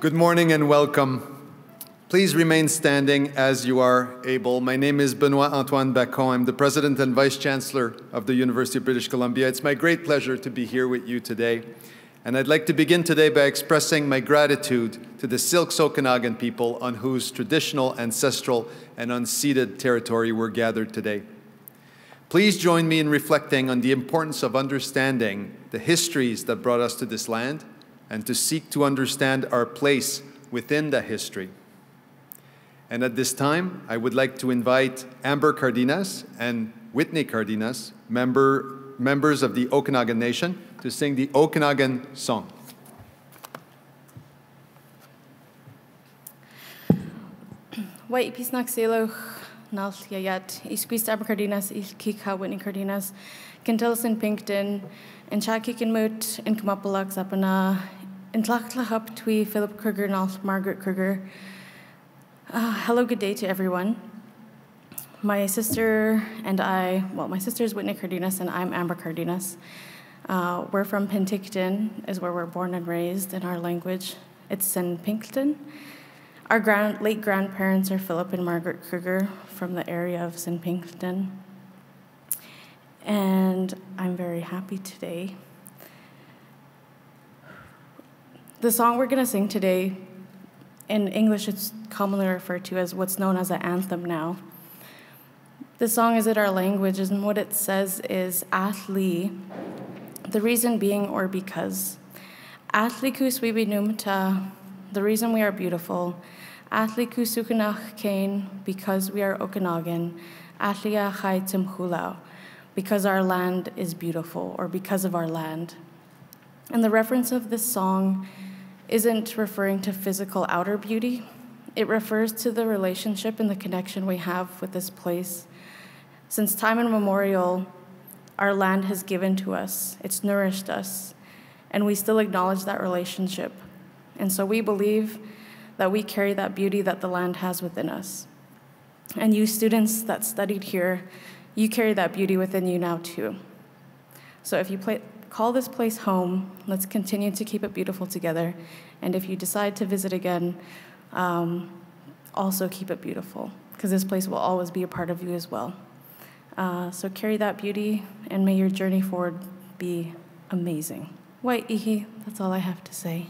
Good morning and welcome. Please remain standing as you are able. My name is Benoit Antoine Bacon. I'm the President and Vice Chancellor of the University of British Columbia. It's my great pleasure to be here with you today. And I'd like to begin today by expressing my gratitude to the Silks Okanagan people on whose traditional, ancestral, and unceded territory we're gathered today. Please join me in reflecting on the importance of understanding the histories that brought us to this land and to seek to understand our place within that history. And at this time, I would like to invite Amber Cardenas and Whitney Cardenas, members of the Okanagan Nation, to sing the Okanagan song. White pisnak seloch nal yayat isquist Amber Cardenas ilkika Whitney Cardenas Kentelson Pinkton and Chakikin Moot in Kamapalak Zapana in Tlachlahap Twi Philip Kruger nal Margaret Kruger. Hello, good day to everyone. My sister and I, well, my sister is Whitney Cardenas and I'm Amber Cardenas. We're from Penticton, is where we're born and raised. In our language, it's Sinpinkton. Our late grandparents are Philip and Margaret Kruger from the area of Sinpinkton. And I'm very happy today. The song we're going to sing today, in English, it's commonly referred to as what's known as an anthem now. The song is in our language, and what it says is Athli, the reason being or because. Athli kuswibi numta, the reason we are beautiful. Athli kusukanach kain, because we are Okanagan. Athlia chaitim hulau, because our land is beautiful, or because of our land. And the reference of this song isn't referring to physical outer beauty. It refers to the relationship and the connection we have with this place. Since time immemorial, our land has given to us, it's nourished us, and we still acknowledge that relationship. And so we believe that we carry that beauty that the land has within us. And you students that studied here, you carry that beauty within you now too. So if you call this place home, let's continue to keep it beautiful together. And if you decide to visit again, also keep it beautiful, because this place will always be a part of you as well. So carry that beauty, and may your journey forward be amazing. Wai ihi, that's all I have to say.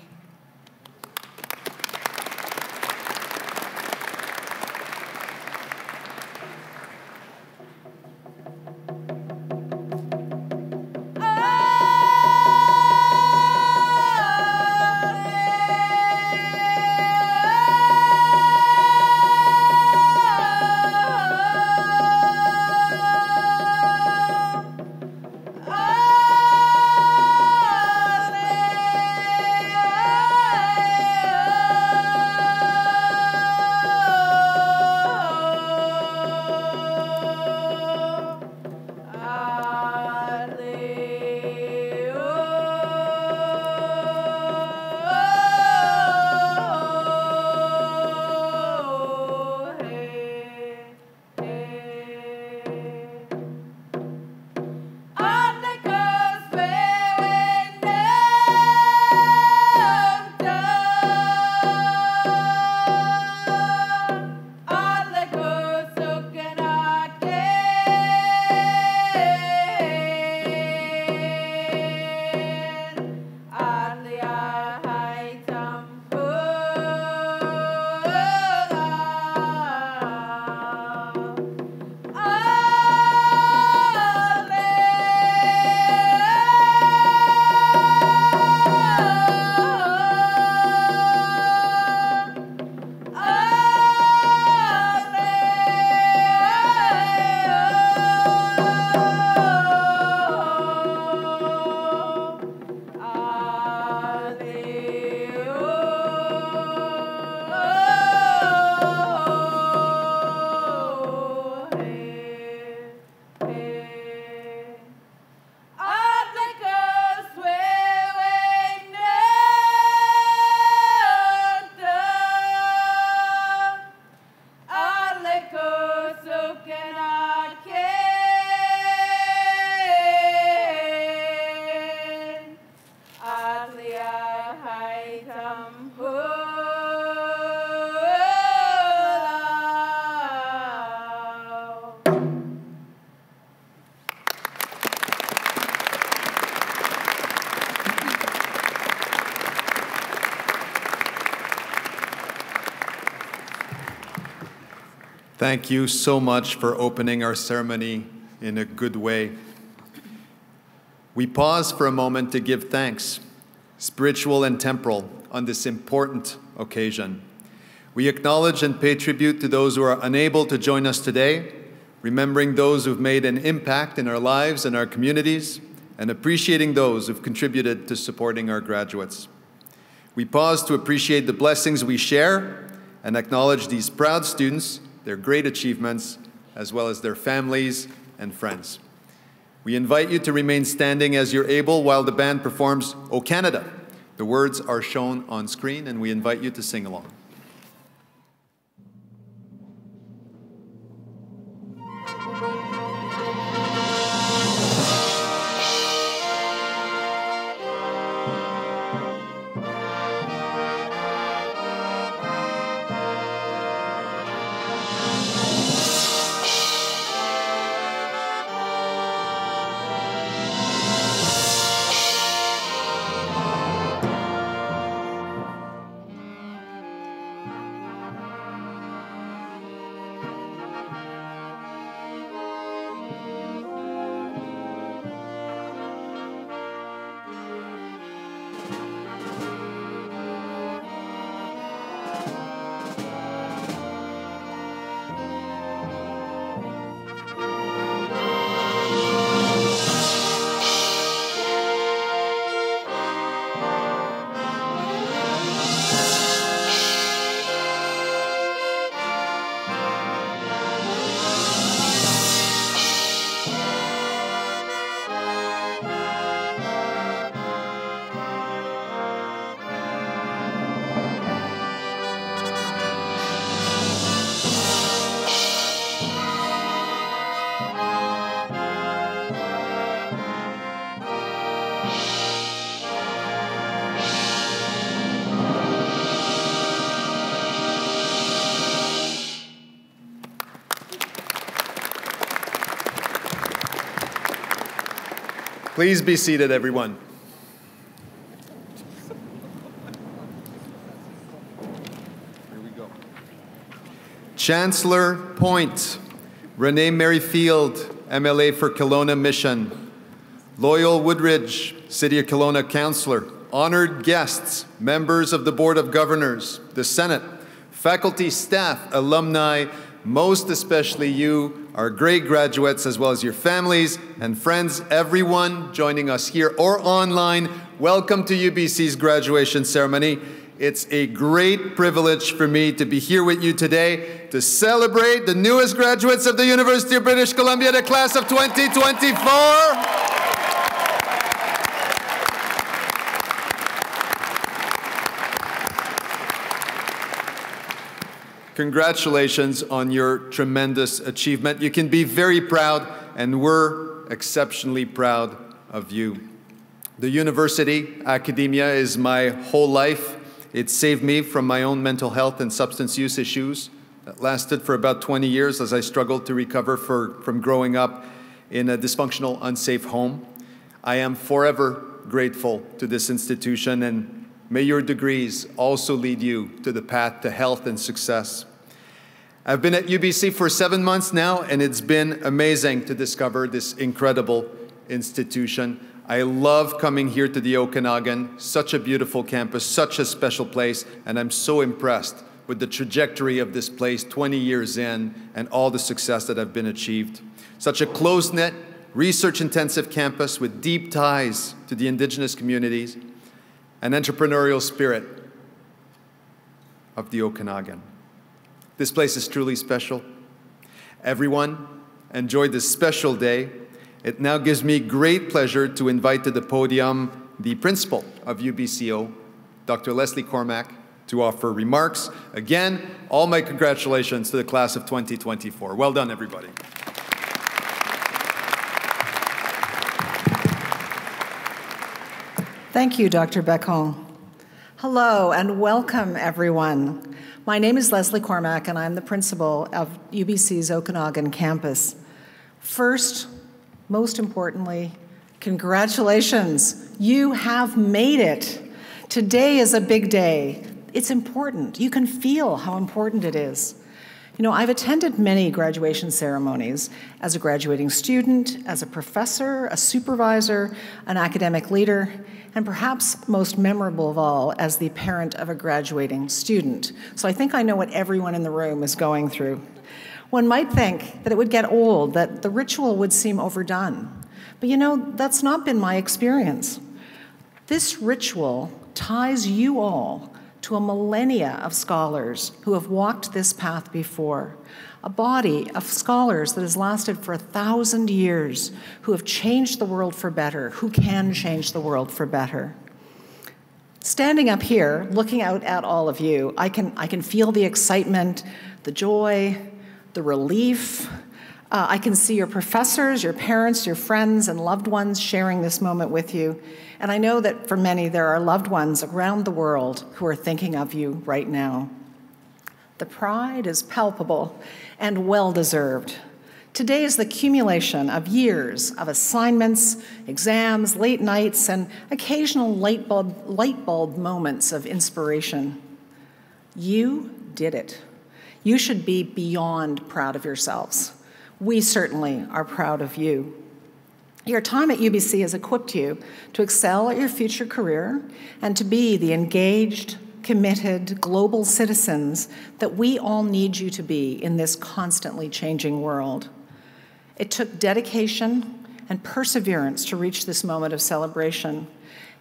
Thank you so much for opening our ceremony in a good way. We pause for a moment to give thanks, spiritual and temporal, on this important occasion. We acknowledge and pay tribute to those who are unable to join us today, remembering those who've made an impact in our lives and our communities, and appreciating those who've contributed to supporting our graduates. We pause to appreciate the blessings we share and acknowledge these proud students, their great achievements, as well as their families and friends. We invite you to remain standing as you're able while the band performs "O Canada." The words are shown on screen, and we invite you to sing along. Please be seated, everyone. Here we go. Chancellor Point, Renee Merrifield, MLA for Kelowna Mission, Loyal Woodridge, City of Kelowna Councillor, honored guests, members of the Board of Governors, the Senate, faculty, staff, alumni, most especially you, our great graduates, as well as your families and friends, everyone joining us here or online, welcome to UBC's graduation ceremony. It's a great privilege for me to be here with you today to celebrate the newest graduates of the University of British Columbia, the class of 2024. Congratulations on your tremendous achievement. You can be very proud, and we're exceptionally proud of you. The university, academia, is my whole life. It saved me from my own mental health and substance use issues that lasted for about 20 years as I struggled to recover from growing up in a dysfunctional, unsafe home. I am forever grateful to this institution, and may your degrees also lead you to the path to health and success. I've been at UBC for 7 months now, and it's been amazing to discover this incredible institution. I love coming here to the Okanagan, such a beautiful campus, such a special place, and I'm so impressed with the trajectory of this place 20 years in and all the success that have been achieved. Such a close-knit, research-intensive campus with deep ties to the Indigenous communities, an entrepreneurial spirit of the Okanagan. This place is truly special. Everyone, enjoy this special day. It now gives me great pleasure to invite to the podium the principal of UBCO, Dr. Leslie Cormack, to offer remarks. Again, all my congratulations to the class of 2024. Well done, everybody. Thank you, Dr. Bacon. Hello and welcome, everyone. My name is Leslie Cormack, and I'm the principal of UBC's Okanagan campus. First, most importantly, congratulations. You have made it. Today is a big day. It's important. You can feel how important it is. You know, I've attended many graduation ceremonies as a graduating student, as a professor, a supervisor, an academic leader, and perhaps most memorable of all, as the parent of a graduating student. So I think I know what everyone in the room is going through. One might think that it would get old, that the ritual would seem overdone. But you know, that's not been my experience. This ritual ties you all to a millennia of scholars who have walked this path before, a body of scholars that has lasted for 1,000 years, who have changed the world for better, who can change the world for better. Standing up here, looking out at all of you, I can feel the excitement, the joy, the relief. I can see your professors, your parents, your friends, and loved ones sharing this moment with you. And I know that for many, there are loved ones around the world who are thinking of you right now. The pride is palpable and well-deserved. Today is the accumulation of years of assignments, exams, late nights, and occasional light bulb moments of inspiration. You did it. You should be beyond proud of yourselves. We certainly are proud of you. Your time at UBC has equipped you to excel at your future career and to be the engaged, committed, global citizens that we all need you to be in this constantly changing world. It took dedication and perseverance to reach this moment of celebration.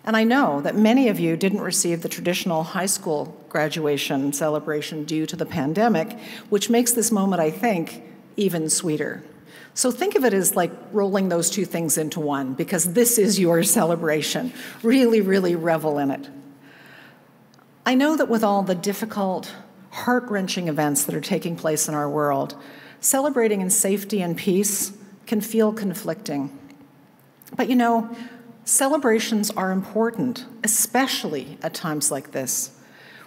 And I know that many of you didn't receive the traditional high school graduation celebration due to the pandemic, which makes this moment, I think, even sweeter. So think of it as like rolling those two things into one, because this is your celebration. Really, really revel in it. I know that with all the difficult, heart-wrenching events that are taking place in our world, celebrating in safety and peace can feel conflicting. But you know, celebrations are important, especially at times like this.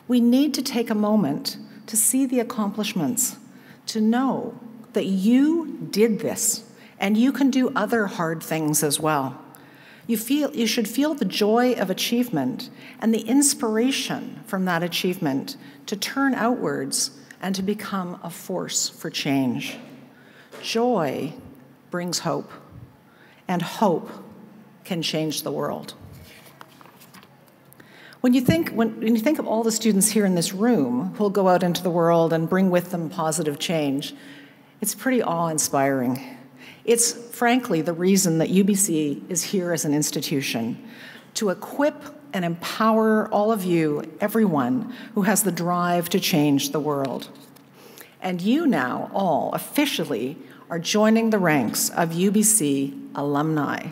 We need to take a moment to see the accomplishments, to know that you did this, and you can do other hard things as well. You should feel the joy of achievement and the inspiration from that achievement to turn outwards and to become a force for change. Joy brings hope, and hope can change the world. When you think of all the students here in this room who will go out into the world and bring with them positive change, it's pretty awe-inspiring. It's frankly the reason that UBC is here as an institution, to equip and empower all of you, everyone who has the drive to change the world. And you now all officially are joining the ranks of UBC alumni.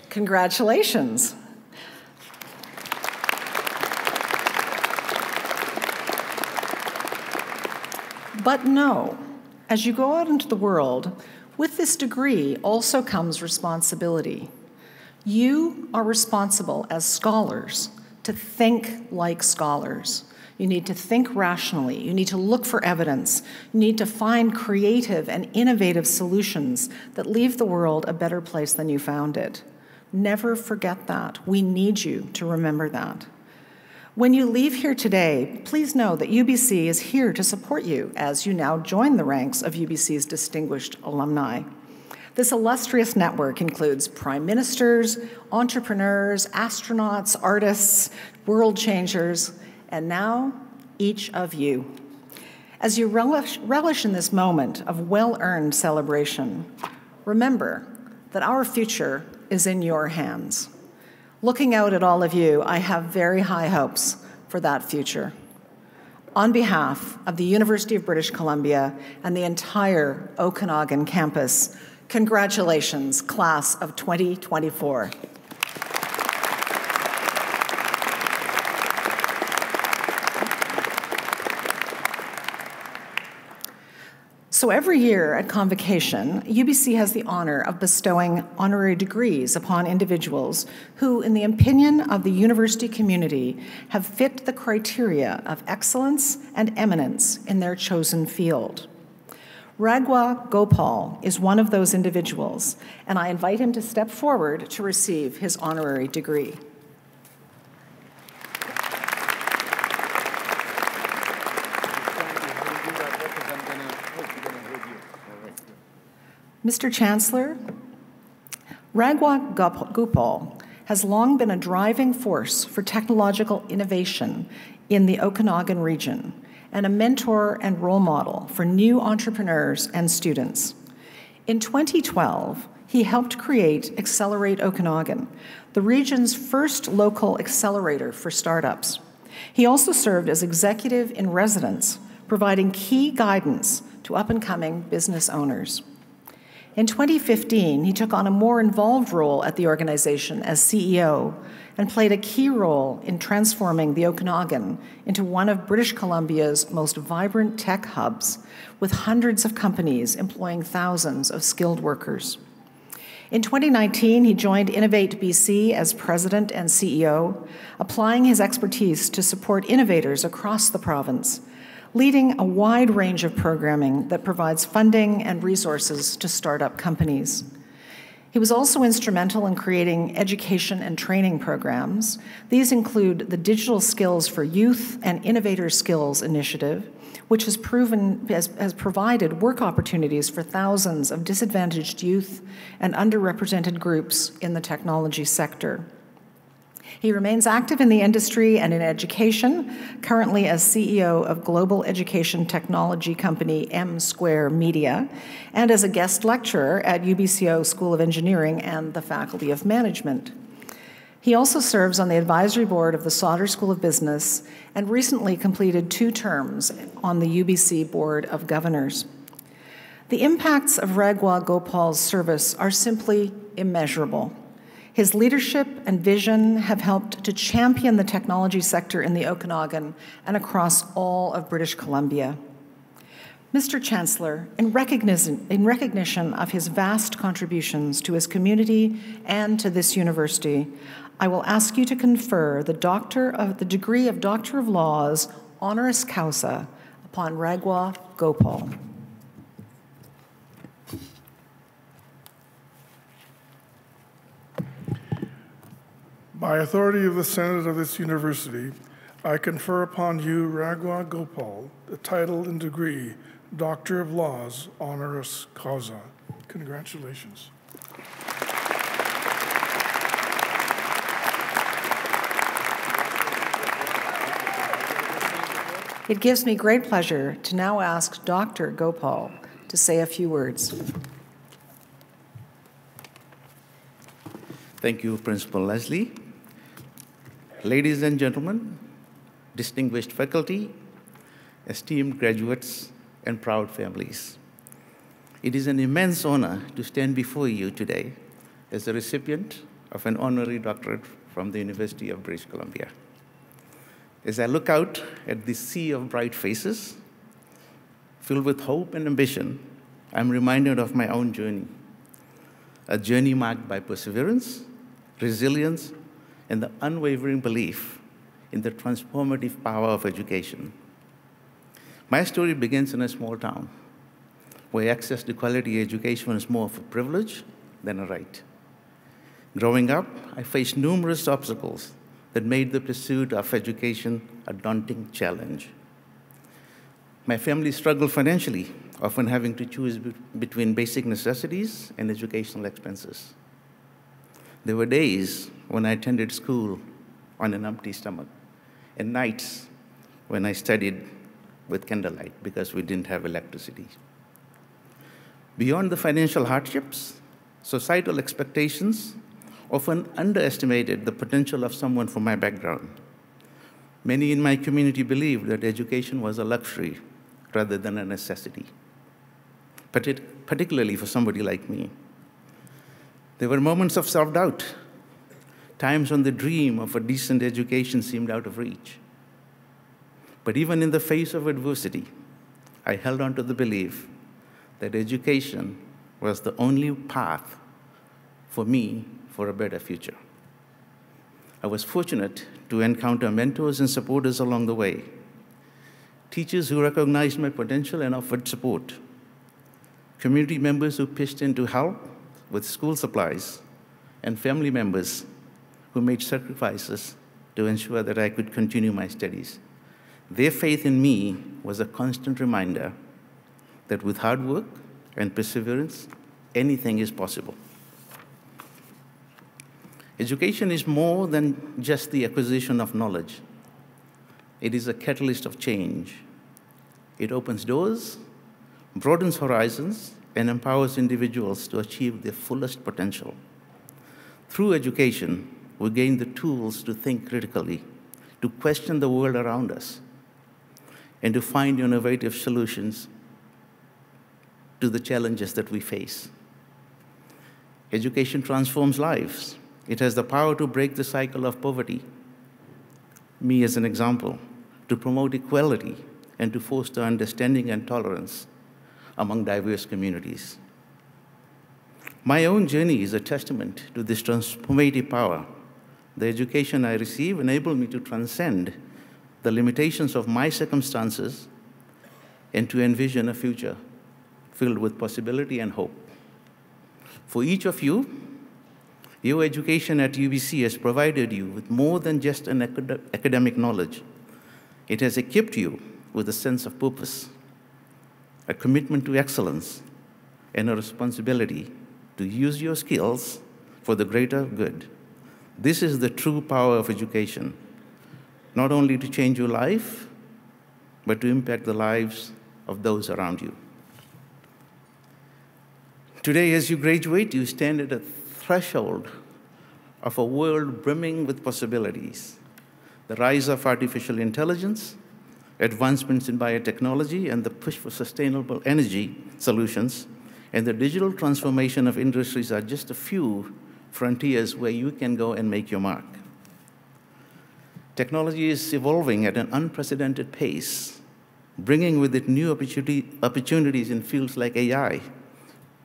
Congratulations. But no, as you go out into the world, with this degree also comes responsibility. You are responsible as scholars to think like scholars. You need to think rationally. You need to look for evidence. You need to find creative and innovative solutions that leave the world a better place than you found it. Never forget that. We need you to remember that. When you leave here today, please know that UBC is here to support you as you now join the ranks of UBC's distinguished alumni. This illustrious network includes prime ministers, entrepreneurs, astronauts, artists, world changers, and now each of you. As you relish in this moment of well-earned celebration, remember that our future is in your hands. Looking out at all of you, I have very high hopes for that future. On behalf of the University of British Columbia and the entire Okanagan campus, congratulations, class of 2024. So every year at Convocation, UBC has the honor of bestowing honorary degrees upon individuals who, in the opinion of the university community, have fit the criteria of excellence and eminence in their chosen field. Ragwa Gopal is one of those individuals, and I invite him to step forward to receive his honorary degree. Mr. Chancellor, Ragwa Gopal has long been a driving force for technological innovation in the Okanagan region and a mentor and role model for new entrepreneurs and students. In 2012, he helped create Accelerate Okanagan, the region's first local accelerator for startups. He also served as executive in residence, providing key guidance to up-and-coming business owners. In 2015, he took on a more involved role at the organization as CEO and played a key role in transforming the Okanagan into one of British Columbia's most vibrant tech hubs, with hundreds of companies employing thousands of skilled workers. In 2019, he joined Innovate BC as president and CEO, applying his expertise to support innovators across the province, leading a wide range of programming that provides funding and resources to startup companies. He was also instrumental in creating education and training programs. These include the Digital Skills for Youth and Innovator Skills Initiative, which has provided work opportunities for thousands of disadvantaged youth and underrepresented groups in the technology sector. He remains active in the industry and in education, currently as CEO of global education technology company M Square Media, and as a guest lecturer at UBCO School of Engineering and the Faculty of Management. He also serves on the advisory board of the Sauder School of Business and recently completed 2 terms on the UBC Board of Governors. The impacts of Ragwa Gopal's service are simply immeasurable. His leadership and vision have helped to champion the technology sector in the Okanagan and across all of British Columbia. Mr. Chancellor, in recognition of his vast contributions to his community and to this university, I will ask you to confer the degree of Doctor of Laws honoris causa upon Ragwa Gopal. By authority of the Senate of this university, I confer upon you, Ragwa Gopal, the title and degree Doctor of Laws honoris causa. Congratulations. It gives me great pleasure to now ask Dr. Gopal to say a few words. Thank you, Principal Leslie. Ladies and gentlemen, distinguished faculty, esteemed graduates, and proud families. It is an immense honor to stand before you today as the recipient of an honorary doctorate from the University of British Columbia. As I look out at this sea of bright faces, filled with hope and ambition, I'm reminded of my own journey, a journey marked by perseverance, resilience, and the unwavering belief in the transformative power of education. My story begins in a small town where access to quality education was more of a privilege than a right. Growing up, I faced numerous obstacles that made the pursuit of education a daunting challenge. My family struggled financially, often having to choose between basic necessities and educational expenses. There were days when I attended school on an empty stomach, and nights when I studied with candlelight because we didn't have electricity. Beyond the financial hardships, societal expectations often underestimated the potential of someone from my background. Many in my community believed that education was a luxury rather than a necessity, particularly for somebody like me. There were moments of self-doubt, times when the dream of a decent education seemed out of reach. But even in the face of adversity, I held on to the belief that education was the only path for me for a better future. I was fortunate to encounter mentors and supporters along the way, teachers who recognized my potential and offered support, community members who pitched in to help with school supplies, and family members who made sacrifices to ensure that I could continue my studies. Their faith in me was a constant reminder that with hard work and perseverance, anything is possible. Education is more than just the acquisition of knowledge. It is a catalyst of change. It opens doors, broadens horizons, and empowers individuals to achieve their fullest potential. Through education, we gain the tools to think critically, to question the world around us, and to find innovative solutions to the challenges that we face. Education transforms lives. It has the power to break the cycle of poverty. Me as an example, to promote equality and to foster understanding and tolerance among diverse communities. My own journey is a testament to this transformative power. The education I receive enabled me to transcend the limitations of my circumstances and to envision a future filled with possibility and hope. For each of you, your education at UBC has provided you with more than just an academic knowledge. It has equipped you with a sense of purpose, a commitment to excellence, and a responsibility to use your skills for the greater good. This is the true power of education, not only to change your life, but to impact the lives of those around you. Today, as you graduate, you stand at a threshold of a world brimming with possibilities. The rise of artificial intelligence, advancements in biotechnology, and the push for sustainable energy solutions, and the digital transformation of industries are just a few frontiers where you can go and make your mark. Technology is evolving at an unprecedented pace, bringing with it new opportunities in fields like AI,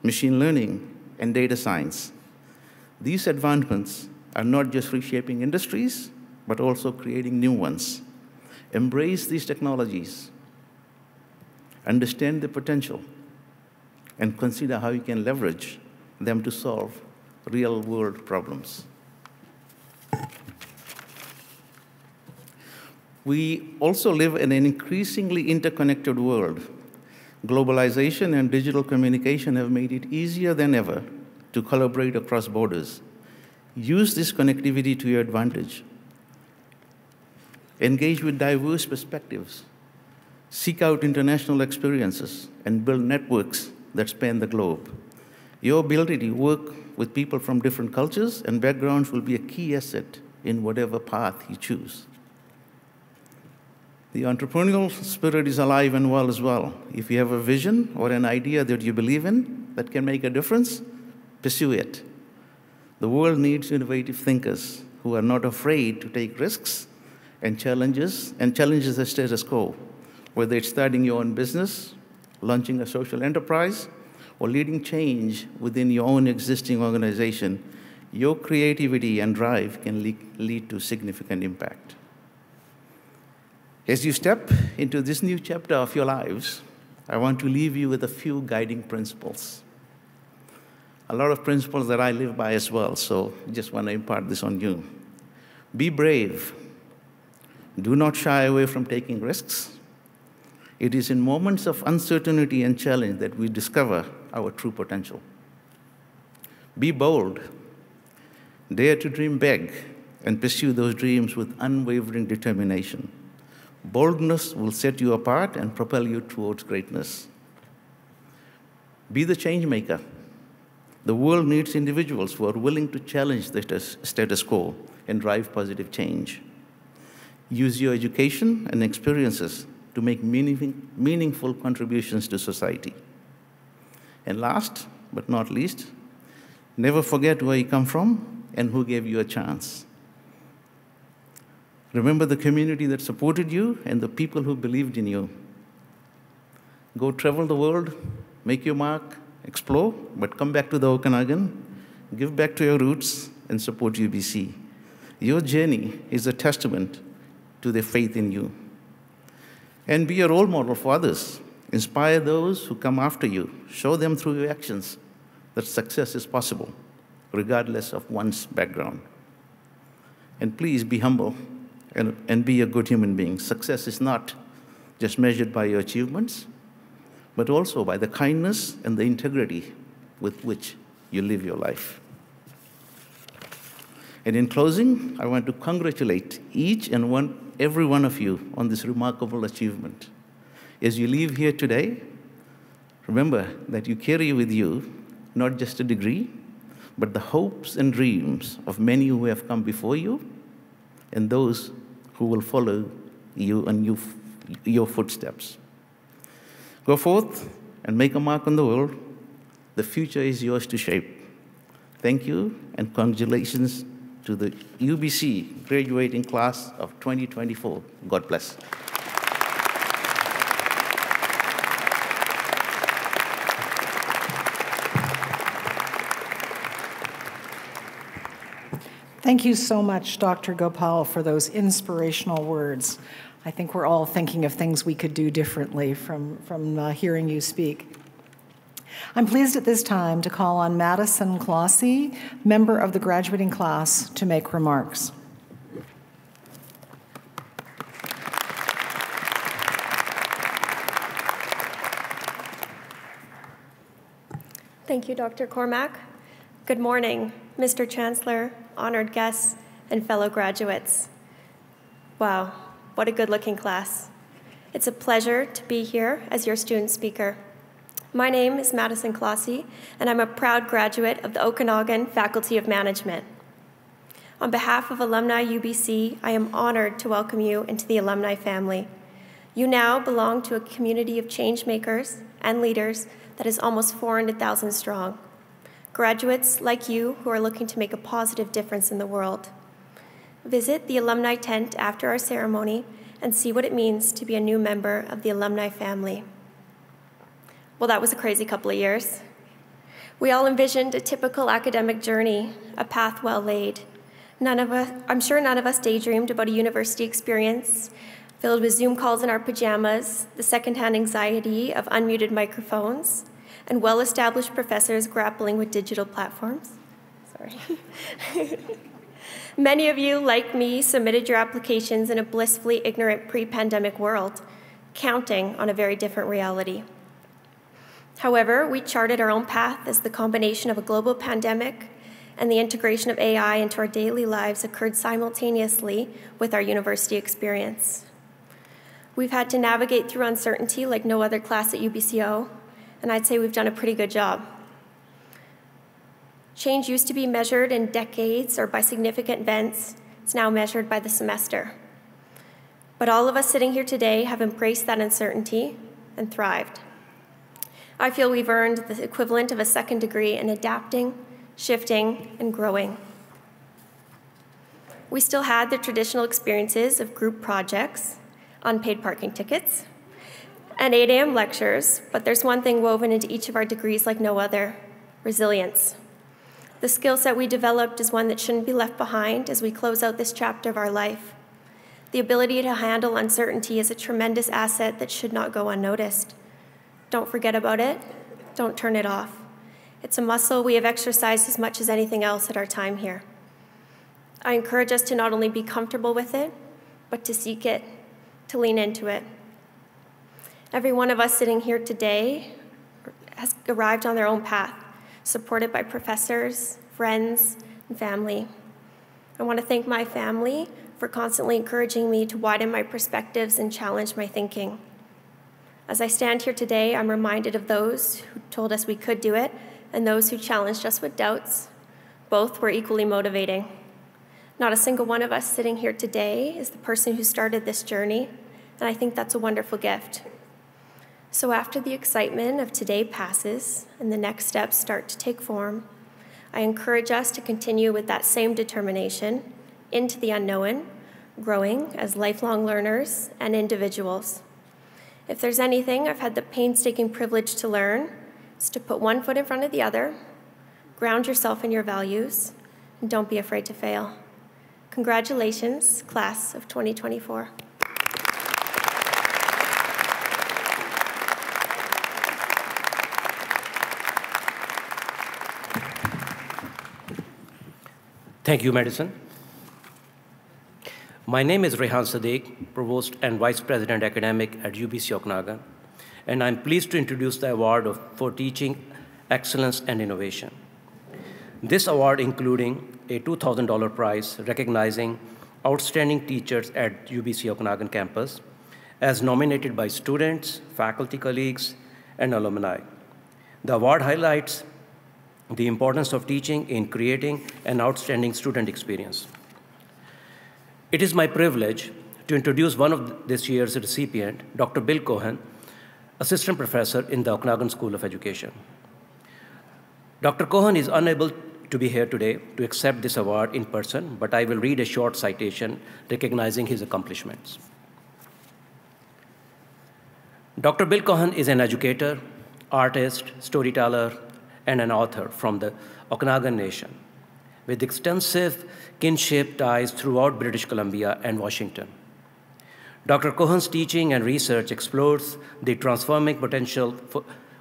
machine learning, and data science. These advancements are not just reshaping industries, but also creating new ones. Embrace these technologies, understand the potential, and consider how you can leverage them to solve real-world problems. We also live in an increasingly interconnected world. Globalization and digital communication have made it easier than ever to collaborate across borders. Use this connectivity to your advantage. Engage with diverse perspectives. Seek out international experiences and build networks that span the globe. Your ability to work with people from different cultures and backgrounds will be a key asset in whatever path you choose. The entrepreneurial spirit is alive and well as well. If you have a vision or an idea that you believe in that can make a difference, pursue it. The world needs innovative thinkers who are not afraid to take risks and challenges the status quo, whether it's starting your own business, launching a social enterprise, or leading change within your own existing organization. Your creativity and drive can lead to significant impact. As you step into this new chapter of your lives, I want to leave you with a few guiding principles. A lot of principles that I live by as well, so I just want to impart this on you. Be brave. Do not shy away from taking risks. It is in moments of uncertainty and challenge that we discover our true potential. Be bold. Dare to dream big and pursue those dreams with unwavering determination. Boldness will set you apart and propel you towards greatness. Be the change maker. The world needs individuals who are willing to challenge the status quo and drive positive change. Use your education and experiences to make meaningful contributions to society. And last but not least, never forget where you come from and who gave you a chance. Remember the community that supported you and the people who believed in you. Go travel the world, make your mark, explore, but come back to the Okanagan, give back to your roots, and support UBC. Your journey is a testament to their faith in you. And be a role model for others. Inspire those who come after you. Show them through your actions that success is possible, regardless of one's background. And please be humble and be a good human being. Success is not just measured by your achievements, but also by the kindness and the integrity with which you live your life. And in closing, I want to congratulate each and every one of you on this remarkable achievement. As you leave here today, remember that you carry with you not just a degree, but the hopes and dreams of many who have come before you and those who will follow you and your footsteps. Go forth and make a mark on the world. The future is yours to shape. Thank you, and congratulations to the UBC graduating class of 2024. God bless. Thank you so much, Dr. Gopal, for those inspirational words. I think we're all thinking of things we could do differently from hearing you speak. I'm pleased at this time to call on Madison Clossy, member of the graduating class, to make remarks. Thank you, Dr. Cormack. Good morning, Mr. Chancellor, honored guests, and fellow graduates. Wow, what a good-looking class. It's a pleasure to be here as your student speaker. My name is Madison Clossy, and I'm a proud graduate of the Okanagan Faculty of Management. On behalf of Alumni UBC, I am honored to welcome you into the alumni family. You now belong to a community of change makers and leaders that is almost 400,000 strong. Graduates like you who are looking to make a positive difference in the world. Visit the alumni tent after our ceremony and see what it means to be a new member of the alumni family. Well, that was a crazy couple of years. We all envisioned a typical academic journey, a path well laid. I'm sure none of us daydreamed about a university experience filled with Zoom calls in our pajamas, the secondhand anxiety of unmuted microphones, and well-established professors grappling with digital platforms. Sorry. Many of you, like me, submitted your applications in a blissfully ignorant pre-pandemic world, counting on a very different reality. However, we charted our own path as the combination of a global pandemic and the integration of AI into our daily lives occurred simultaneously with our university experience. We've had to navigate through uncertainty like no other class at UBCO, and I'd say we've done a pretty good job. Change used to be measured in decades or by significant events. It's now measured by the semester. But all of us sitting here today have embraced that uncertainty and thrived. I feel we've earned the equivalent of a second degree in adapting, shifting, and growing. We still had the traditional experiences of group projects, unpaid parking tickets, and 8 a.m. lectures, but there's one thing woven into each of our degrees like no other: resilience. The skill set we developed is one that shouldn't be left behind as we close out this chapter of our life. The ability to handle uncertainty is a tremendous asset that should not go unnoticed. Don't forget about it. Don't turn it off. It's a muscle we have exercised as much as anything else at our time here. I encourage us to not only be comfortable with it, but to seek it, to lean into it. Every one of us sitting here today has arrived on their own path, supported by professors, friends, and family. I want to thank my family for constantly encouraging me to widen my perspectives and challenge my thinking. As I stand here today, I'm reminded of those who told us we could do it and those who challenged us with doubts. Both were equally motivating. Not a single one of us sitting here today is the person who started this journey, and I think that's a wonderful gift. So after the excitement of today passes and the next steps start to take form, I encourage us to continue with that same determination into the unknown, growing as lifelong learners and individuals. If there's anything I've had the painstaking privilege to learn, it's to put one foot in front of the other, ground yourself in your values, and don't be afraid to fail. Congratulations, class of 2024. Thank you, Madison. My name is Rehan Sadiq, Provost and Vice President Academic at UBC Okanagan, and I'm pleased to introduce the award for teaching excellence, and innovation. This award, including a $2,000 prize recognizing outstanding teachers at UBC Okanagan campus, as nominated by students, faculty colleagues, and alumni. The award highlights the importance of teaching in creating an outstanding student experience. It is my privilege to introduce one of this year's recipient, Dr. Bill Cohen, assistant professor in the Okanagan School of Education. Dr. Cohen is unable to be here today to accept this award in person, but I will read a short citation recognizing his accomplishments. Dr. Bill Cohen is an educator, artist, storyteller, and an author from the Okanagan Nation, with extensive kinship ties throughout British Columbia and Washington. Dr. Cohen's teaching and research explores the transforming potential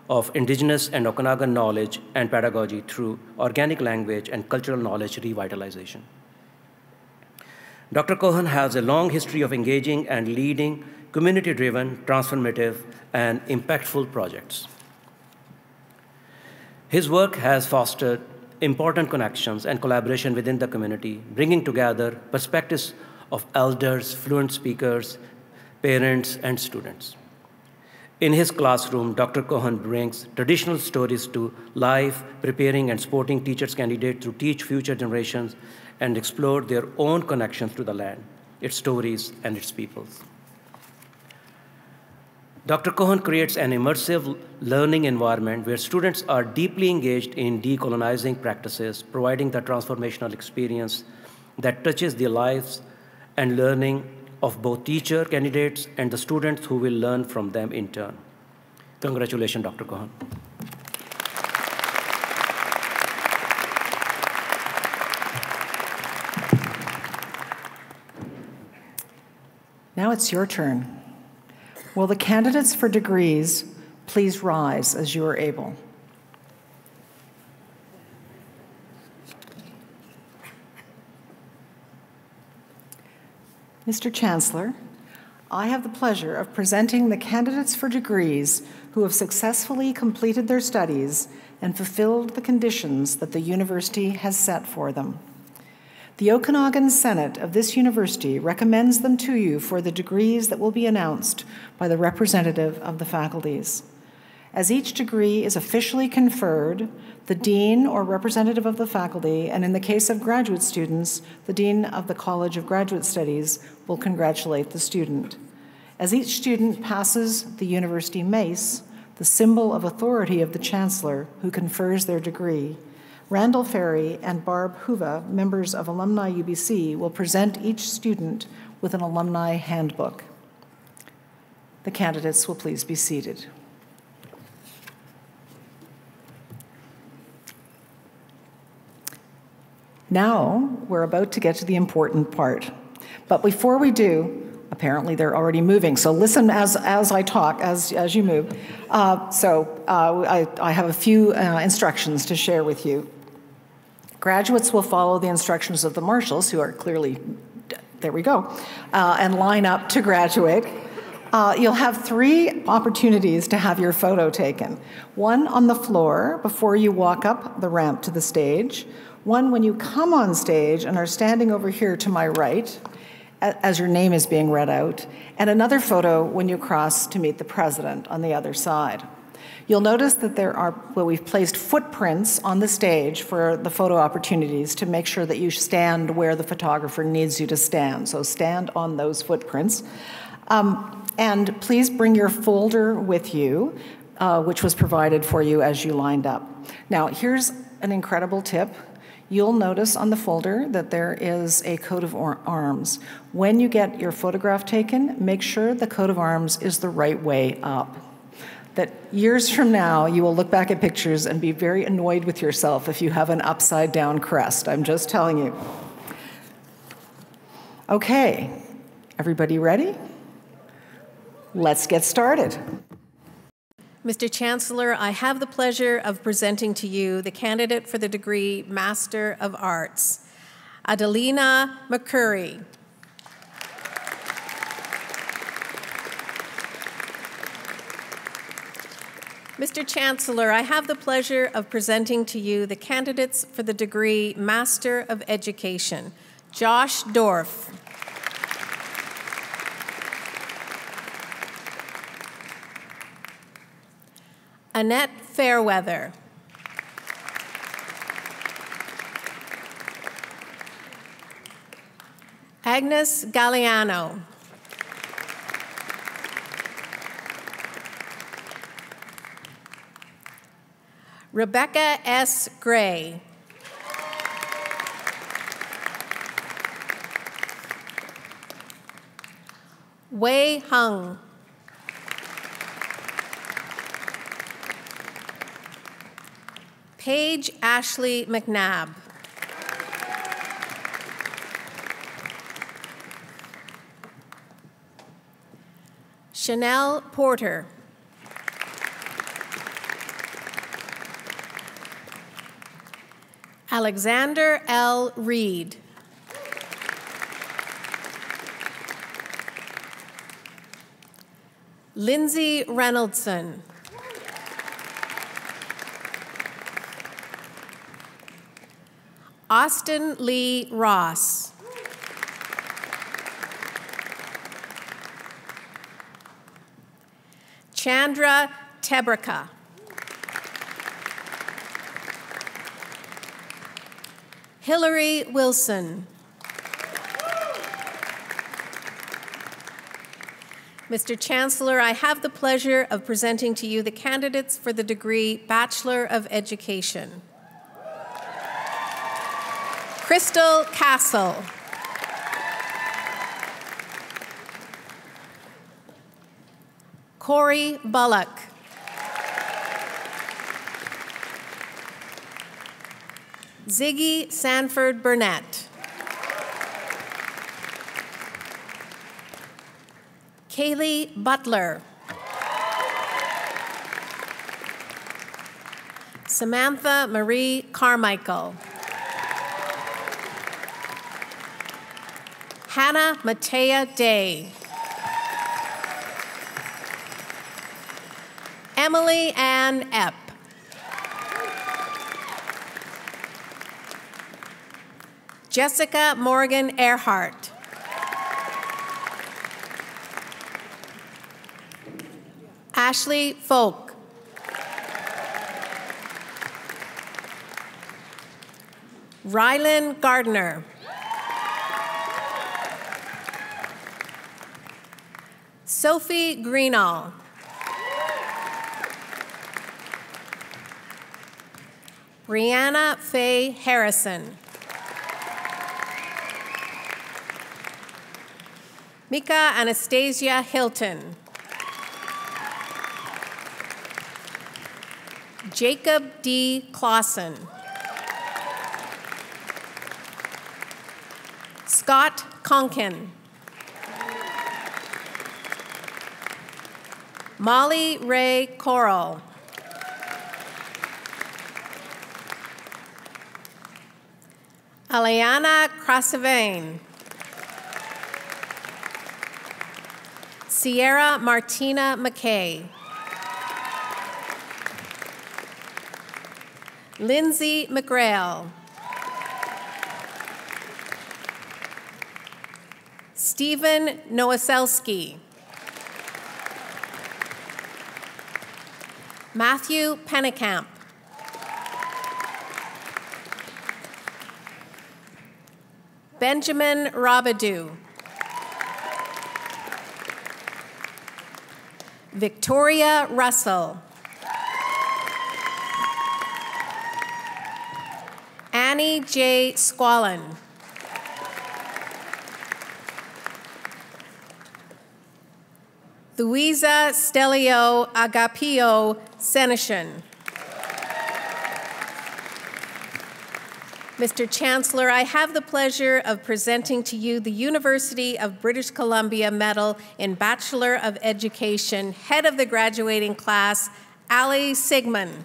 of Indigenous and Okanagan knowledge and pedagogy through organic language and cultural knowledge revitalization. Dr. Cohen has a long history of engaging and leading community-driven, transformative, and impactful projects. His work has fostered important connections and collaboration within the community, bringing together perspectives of elders, fluent speakers, parents, and students. In his classroom, Dr. Cohen brings traditional stories to life, preparing and supporting teachers candidates to teach future generations and explore their own connections to the land, its stories, and its peoples. Dr. Cohen creates an immersive learning environment where students are deeply engaged in decolonizing practices, providing the transformational experience that touches their lives and learning of both teacher candidates and the students who will learn from them in turn. Congratulations, Dr. Cohen. Now it's your turn. Will the candidates for degrees please rise as you are able? Mr. Chancellor, I have the pleasure of presenting the candidates for degrees who have successfully completed their studies and fulfilled the conditions that the university has set for them. The Okanagan Senate of this university recommends them to you for the degrees that will be announced by the representative of the faculties. As each degree is officially conferred, the dean or representative of the faculty, and in the case of graduate students, the dean of the College of Graduate Studies will congratulate the student. As each student passes the university mace, the symbol of authority of the chancellor who confers their degree, Randall Ferry and Barb Huva, members of Alumni UBC, will present each student with an alumni handbook. The candidates will please be seated. Now, we're about to get to the important part. But before we do, apparently they're already moving, so listen as I talk, as you move. I have a few instructions to share with you. Graduates will follow the instructions of the marshals, who are clearly, there we go, and line up to graduate. You'll have 3 opportunities to have your photo taken. One on the floor before you walk up the ramp to the stage, one when you come on stage and are standing over here to my right as your name is being read out, and another photo when you cross to meet the president on the other side. You'll notice that we've placed footprints on the stage for the photo opportunities to make sure that you stand where the photographer needs you to stand. So stand on those footprints. And please bring your folder with you, which was provided for you as you lined up. Now, here's an incredible tip. You'll notice on the folder that there is a coat of arms. When you get your photograph taken, make sure the coat of arms is the right way up. That years from now, you will look back at pictures and be very annoyed with yourself if you have an upside down crest. I'm just telling you. Okay, everybody ready? Let's get started. Mr. Chancellor, I have the pleasure of presenting to you the candidate for the degree Master of Arts, Adelina McCurry. Mr. Chancellor, I have the pleasure of presenting to you the candidates for the degree Master of Education. Josh Dorff. Annette Fairweather. Agnes Galliano. Rebecca S. Gray. Wei Hung. Paige Ashley McNabb. Chanel Porter. Alexander L. Reed. Lindsay Reynoldson. Austin Lee Ross. Chandra Tebrika. Hillary Wilson. Mr. Chancellor, I have the pleasure of presenting to you the candidates for the degree Bachelor of Education. Crystal Castle. Corey Bullock. Ziggy Sanford Burnett. Kaylee Butler. Samantha Marie Carmichael. Hannah Matea Day. Emily Ann Epp. Jessica Morgan Earhart. Ashley Folk. Rylan Gardner. Sophie Greenall. Brianna Faye Harrison. Mika Anastasia Hilton. Jacob D. Clausen. Scott Conkin. Molly Ray Coral. Aliana Krasavane. Sierra Martina McKay. Lindsay McGrail. Stephen Nowaselski. Matthew Pennekamp. Benjamin Robidoux. Victoria Russell. Annie J. Squallen. Louisa Stelio Agapio Seneshin. Mr. Chancellor, I have the pleasure of presenting to you the University of British Columbia Medal in Bachelor of Education, head of the graduating class, Ali Sigmund.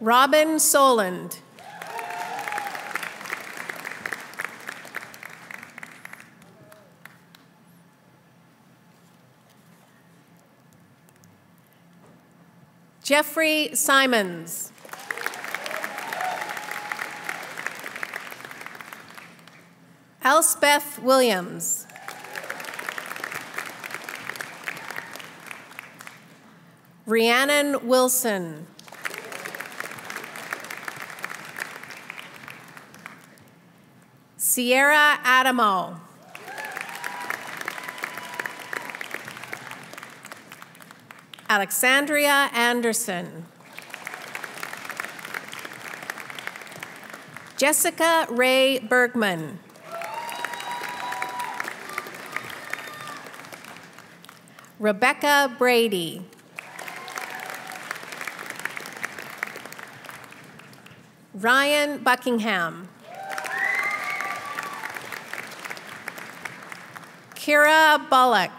Robin Soland. Jeffrey Simons. Elspeth Williams. Rhiannon Wilson. Sierra Adamo. Alexandria Anderson. Jessica Ray Bergman. Rebecca Brady. Ryan Buckingham. Kira Bullock.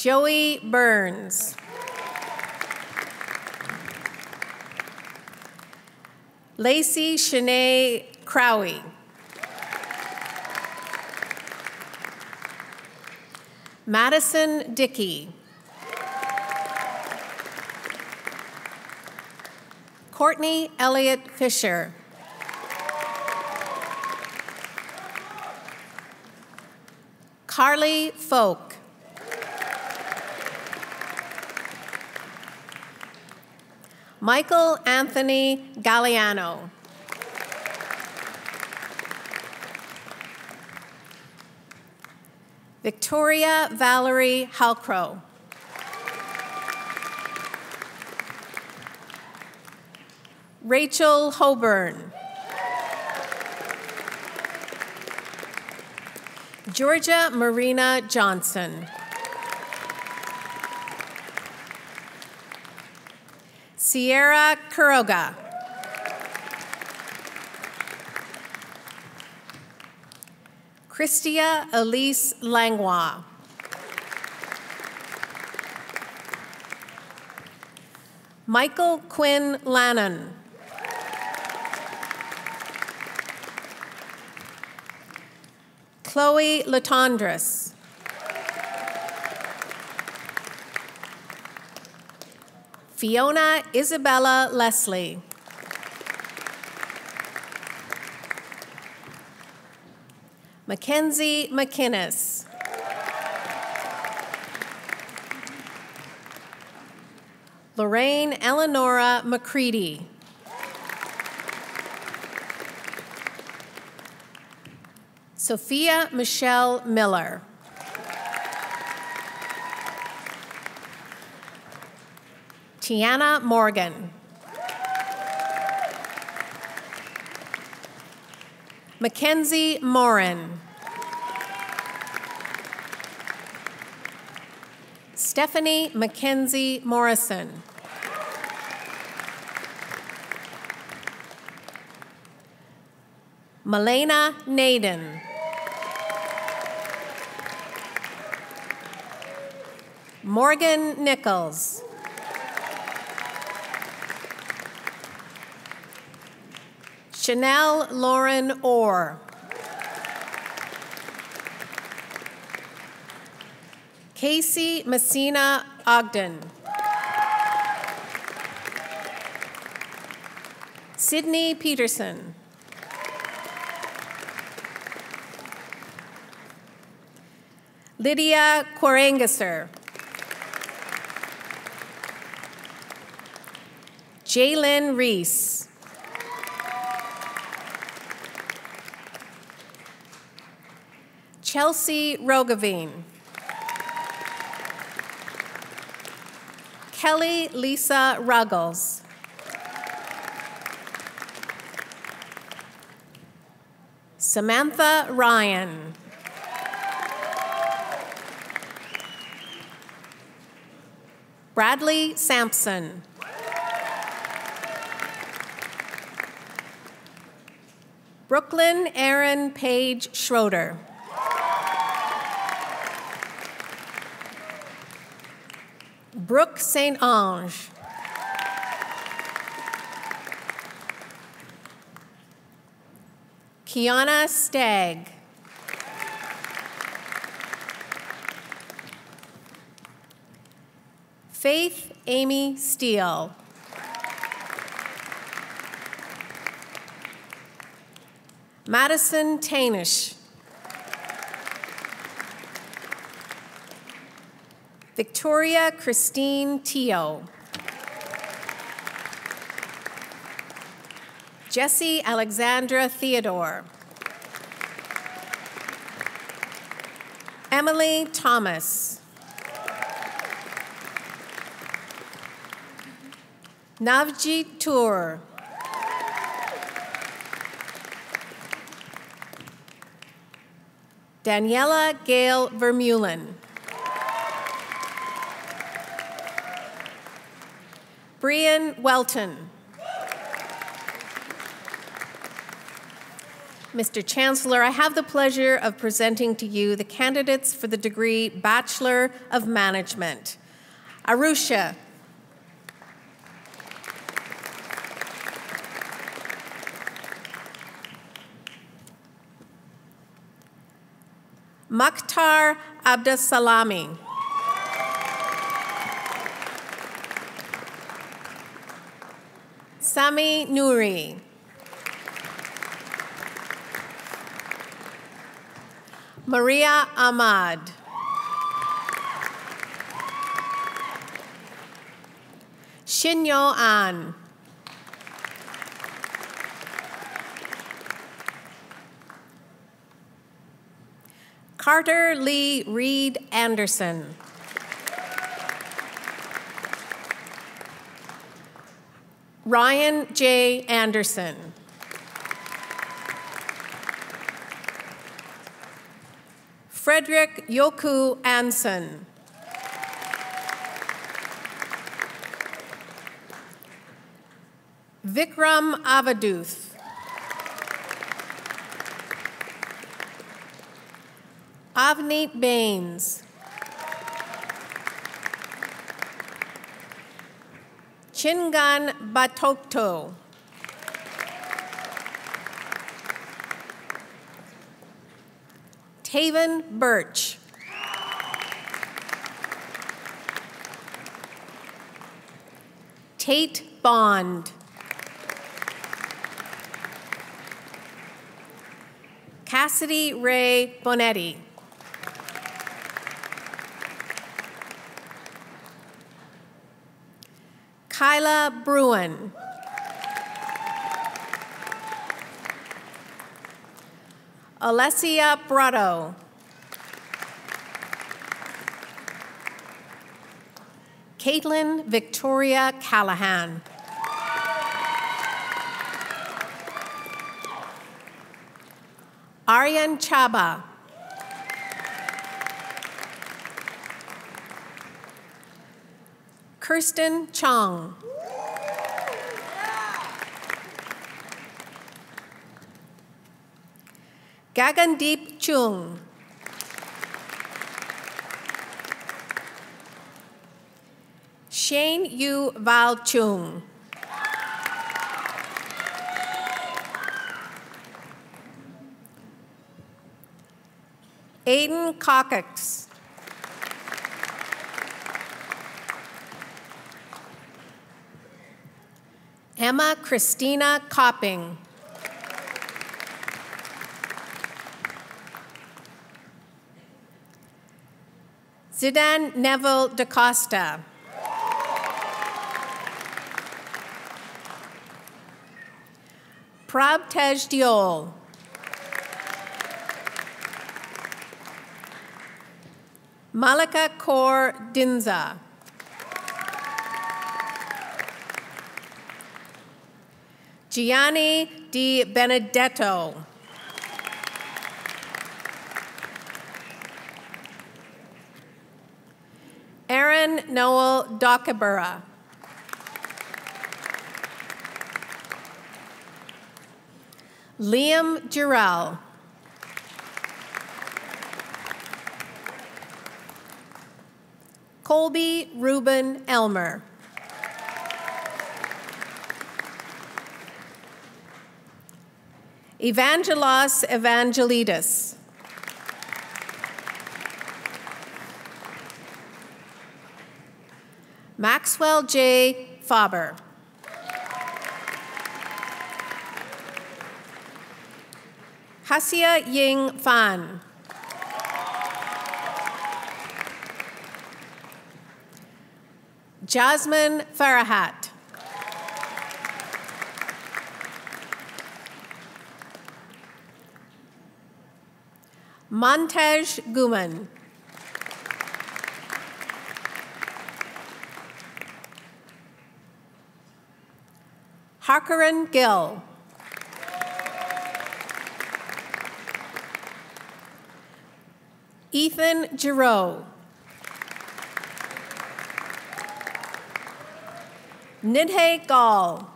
Joey Burns. Lacey Shanae Crowey. Madison Dickey. Courtney Elliott Fisher. Carly Folk. Michael Anthony Galliano. Victoria Valerie Halcrow. Rachel Hoburn. Georgia Marina Johnson. Sierra Kuroga. Christia Elise Langlois. Michael Quinn Lannon. Chloe Latondras. Fiona Isabella Leslie. Mackenzie McInnes. Lorraine Eleonora McCready. Sophia Michelle Miller. Tiana Morgan. Mackenzie Morin. Stephanie Mackenzie Morrison. Malena Naden. Morgan Nichols. Chanel Lauren Orr. Casey Messina Ogden. Sydney Peterson. Lydia Quarangasser. Jaylyn Reese. Chelsea Roggeveen. Kelly Lisa Ruggles. Samantha Ryan. Bradley Sampson. Brooklyn Erin Page Schroeder. Brooke St. Ange. Kiana Stagg. Faith Amy Steele. Madison Tainish. Victoria Christine Teo. Jessie Alexandra Theodore. Emily Thomas. Navjeet Tour. Daniela Gale Vermeulen. Brian Welton. Mr. Chancellor, I have the pleasure of presenting to you the candidates for the degree Bachelor of Management. Arusha. Mukhtar Abdasalami. Sami Nouri. Maria Ahmad. Shinyo An. Carter Lee Reed Anderson. Ryan J. Anderson. Frederick Yoku Anson. Vikram Avaduth. Avneet Baines. Chingan Batokto. Taven Birch. Tate Bond. Cassidy Ray Bonetti. Kyla Bruin. Alessia Brotto. Caitlin Victoria Callahan. Aryan Chaba. Kirsten Chong. Gagandeep Chung. Shane Yu Val Chung. Aiden Cockix. Emma Christina Copping. Zidane Neville DaCosta. Prabtej Diol. Malika Kaur Dinza. Gianni Di Benedetto. Aaron Noel Dockabura. Liam Jarrell. Colby Ruben Elmer. Evangelos Evangelidis. Maxwell J. Faber. Hasia Ying Fan. Jasmine Farahat. Montej Guman. Harkaran Gill. Ethan Giroux. Nidhe Gall.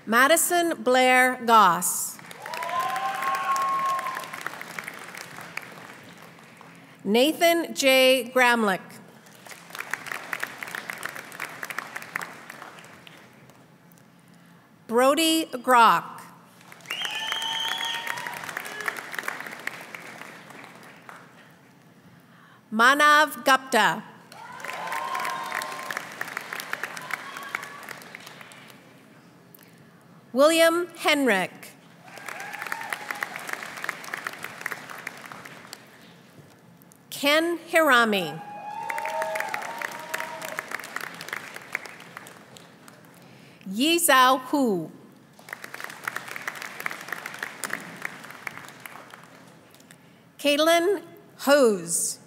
Madison Blair Goss. Nathan J. Gramlich. Brody Grock. Manav Gupta. William Henrick. Ken Hirami. Yi Zhao Hu. Caitlin Hughes.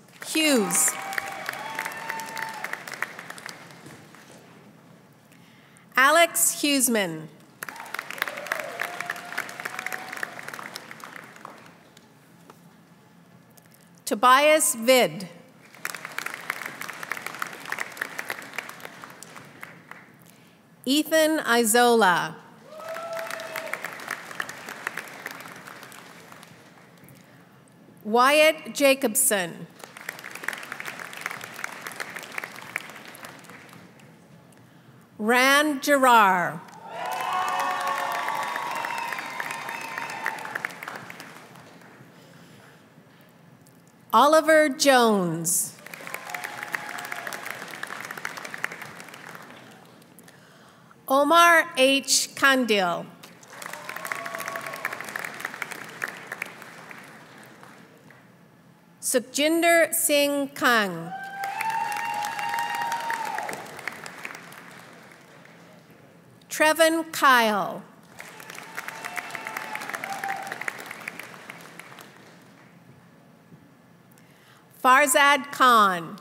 Alex Hughesman. Tobias Vid. Ethan Izola. Wyatt Jacobson. Rand Gerard. Oliver Jones. Omar H. Kandil. Sukhjinder Singh Kang. Trevin Kyle. Farzad Khan.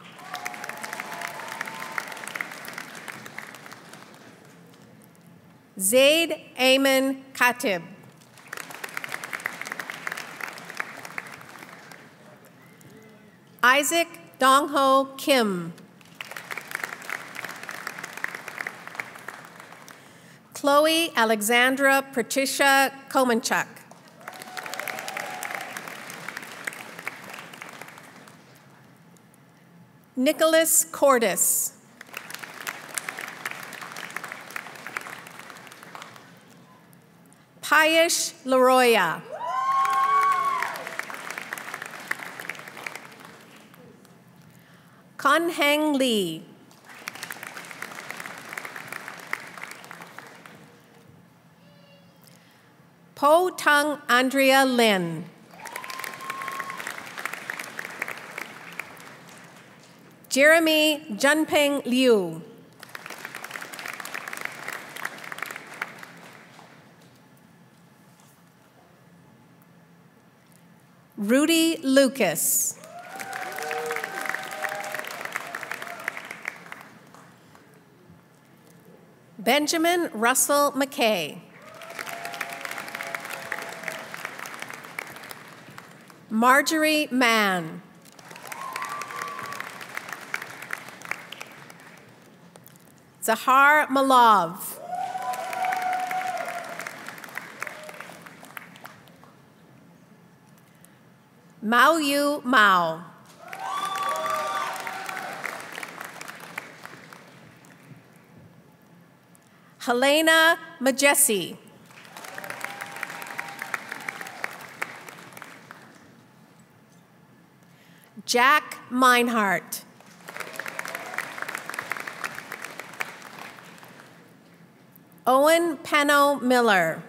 Zaid Ayman Khatib. Isaac Dongho Kim. Chloe Alexandra Patricia Komanchuk. Nicholas Cordis. Payesh Leroya. Kun Heng Lee. Po Tung Andrea Lin. Jeremy Junpeng Liu. Rudy Lucas. Benjamin Russell McKay. Marjorie Mann. Zahar Malov. Mao Yu Mao. Helena Majesi. Jack Meinhardt. Owen Penno Miller.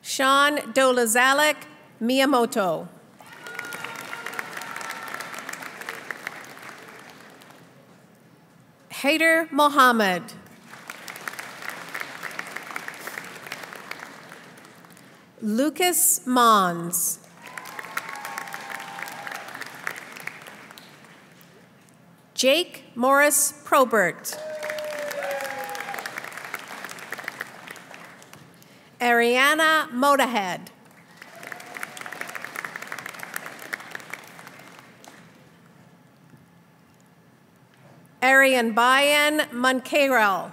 Sean Dolazalek Miyamoto. Haider Mohammed. Lucas Mons. Jake Morris Probert. Ariana Modahead. Arian Bayan Moncairel.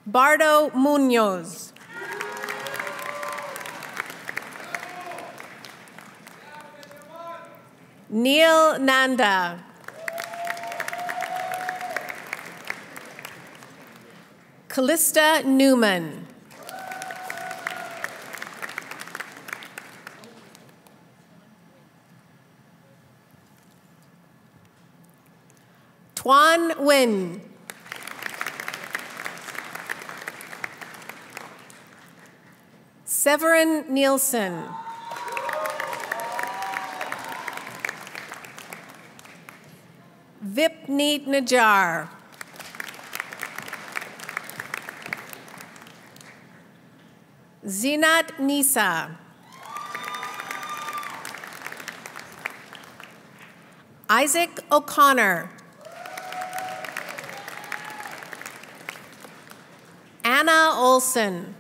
Bardo Munoz. Neil Nanda. Callista Newman. Tuan Nguyen. Severin Nielsen. Vipneet Najar. Zinat Nisa. Isaac O'Connor. Anna Olson.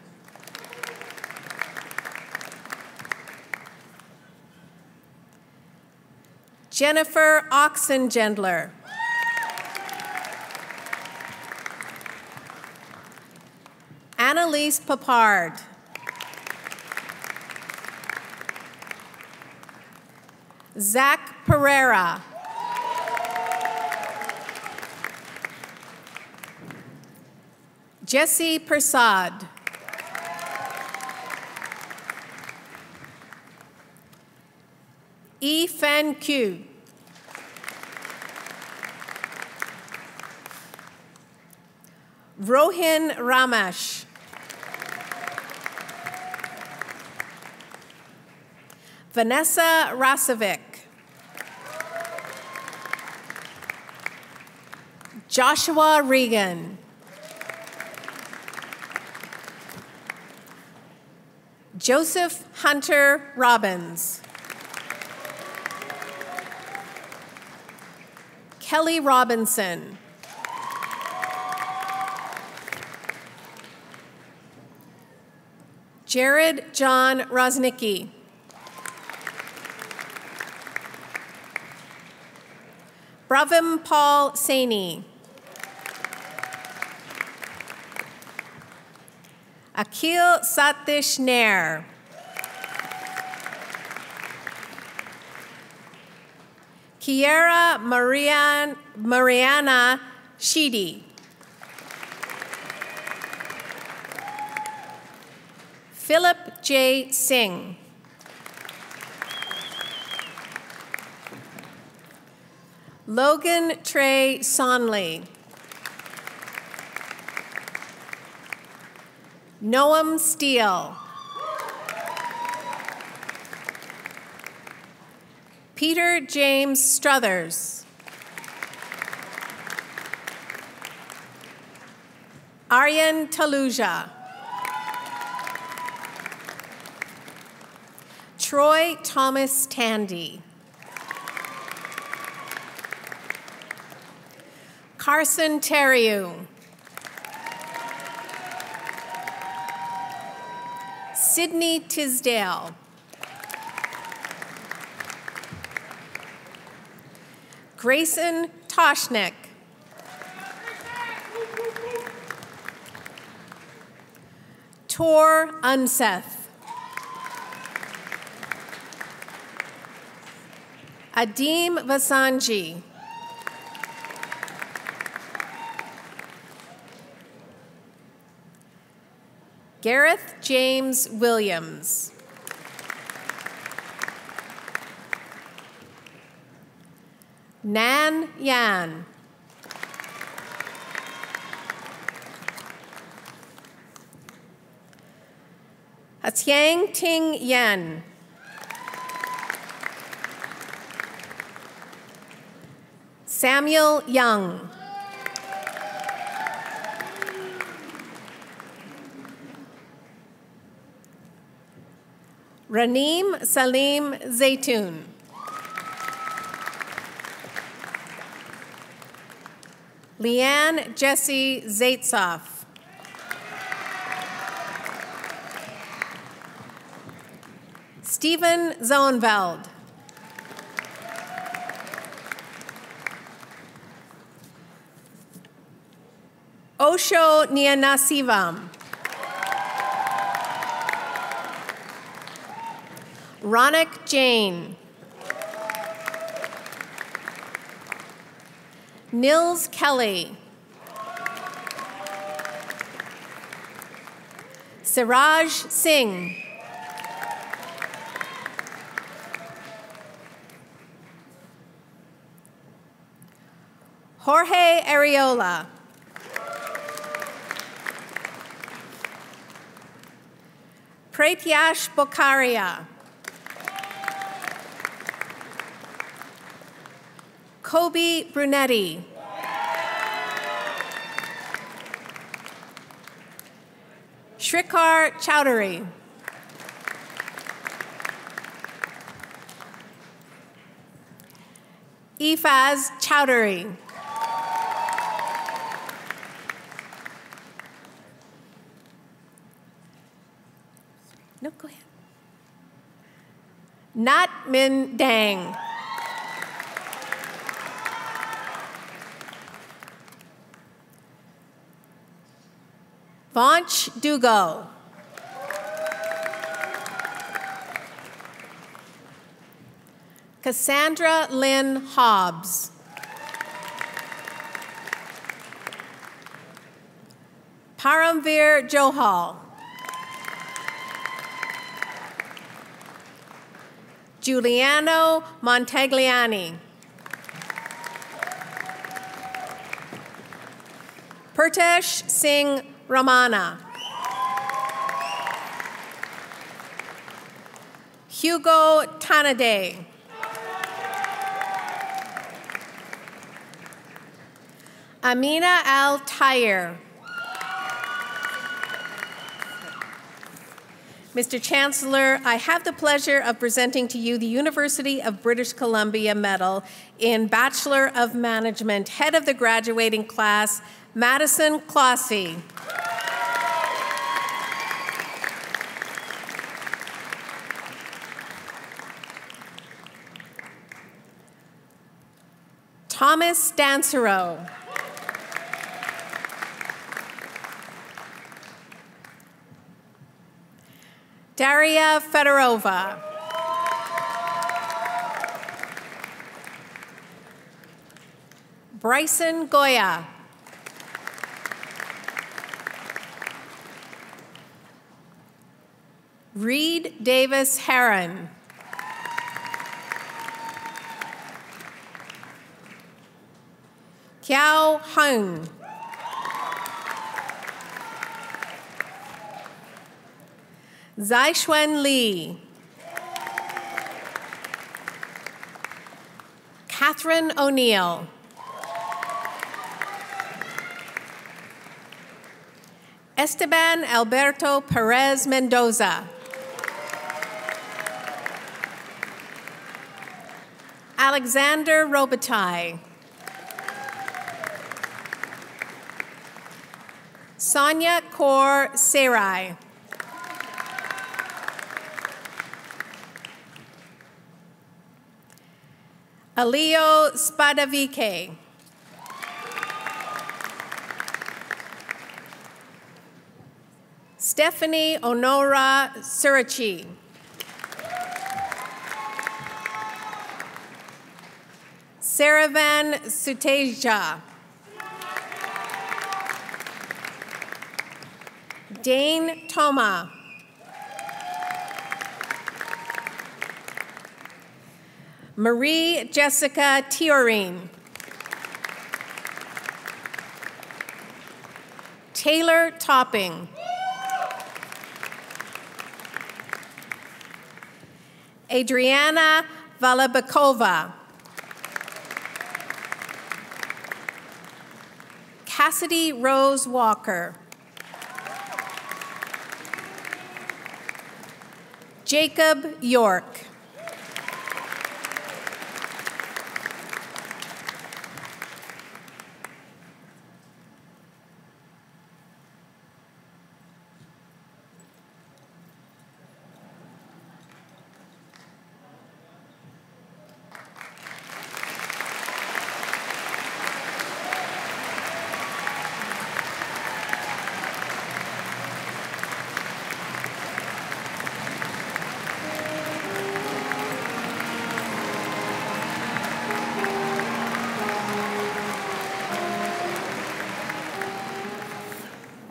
Jennifer Oxengendler. Annalise Papard. Zach Pereira. Jesse Prasad. E. Fen Q. Rohin Ramesh. Vanessa Rasovic. Joshua Regan. Joseph Hunter Robbins. Kelly Robinson. Jared John Rosnicki. Bravim Paul Saini. Akil Satish Nair. Kiera Mariana Sheedy. Philip J. Singh. Logan Trey Sonley. Noam Steele. Peter James Struthers. Aryan Taluja. Troy Thomas Tandy. Carson Terriu. Sydney Tisdale. Grayson Toshnick. Tor Unseth. Adim Vasanji. Gareth James Williams. Nan Yan. Atiang Ting Yan. Samuel Young. Raneem Salim Zaytoun. Leanne Jessie Zaitsoff. Stephen Zonveld. Osho Nianasivam. Ronak Jain. Nils Kelly. Siraj Singh. Jorge Areola. Pratyash Bokharia. Kobe Brunetti. Shrikar Chowdhury. Ifaz Chowdhury. No, go ahead. Nat Min Dang. Vanch Dugo. Cassandra Lynn Hobbs. Paramveer Johal. Giuliano Montagliani. Purtesh Singh Ramana. Hugo Tanaday. Amina Al Tayer. Mr. Chancellor, I have the pleasure of presenting to you the University of British Columbia Medal in Bachelor of Management, head of the graduating class, Madison Clossy. Thomas Dansero. Daria Fedorova. Bryson Goya. Reed Davis Heron. Kiao Hung. Zaixuan Lee. Catherine O'Neill. Esteban Alberto Perez Mendoza. Alexander Robitaille. Sonia Kaur Serai. Alio Spadavique. Stephanie Honora Surachi. Saravan Suteja. Dane Toma. Marie Jessica Tiorine. Taylor Topping. Adriana Valabakova. Cassidy Rose Walker. Jacob York.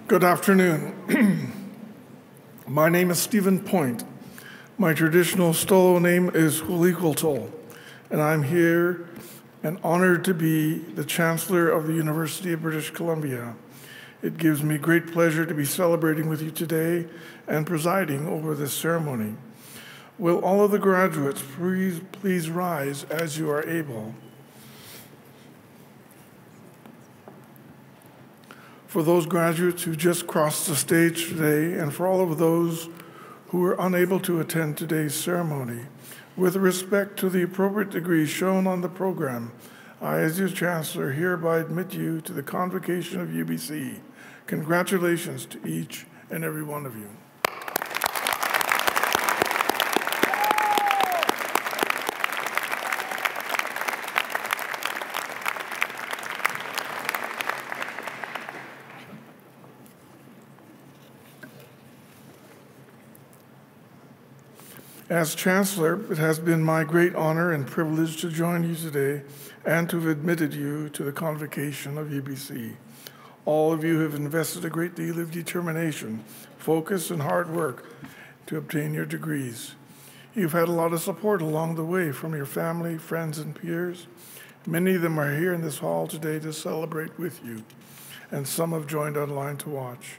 Good afternoon. My name is Stephen Point. My traditional Stolo name is Hulikultol, and I'm here and honored to be the Chancellor of the University of British Columbia. It gives me great pleasure to be celebrating with you today and presiding over this ceremony. Will all of the graduates please rise as you are able? For those graduates who just crossed the stage today, and for all of those who were unable to attend today's ceremony, with respect to the appropriate degrees shown on the program, I, as your Chancellor, hereby admit you to the Convocation of UBC. Congratulations to each and every one of you. As Chancellor, it has been my great honor and privilege to join you today and to have admitted you to the Convocation of UBC. All of you have invested a great deal of determination, focus, and hard work to obtain your degrees. You've had a lot of support along the way from your family, friends, and peers. Many of them are here in this hall today to celebrate with you, and some have joined online to watch.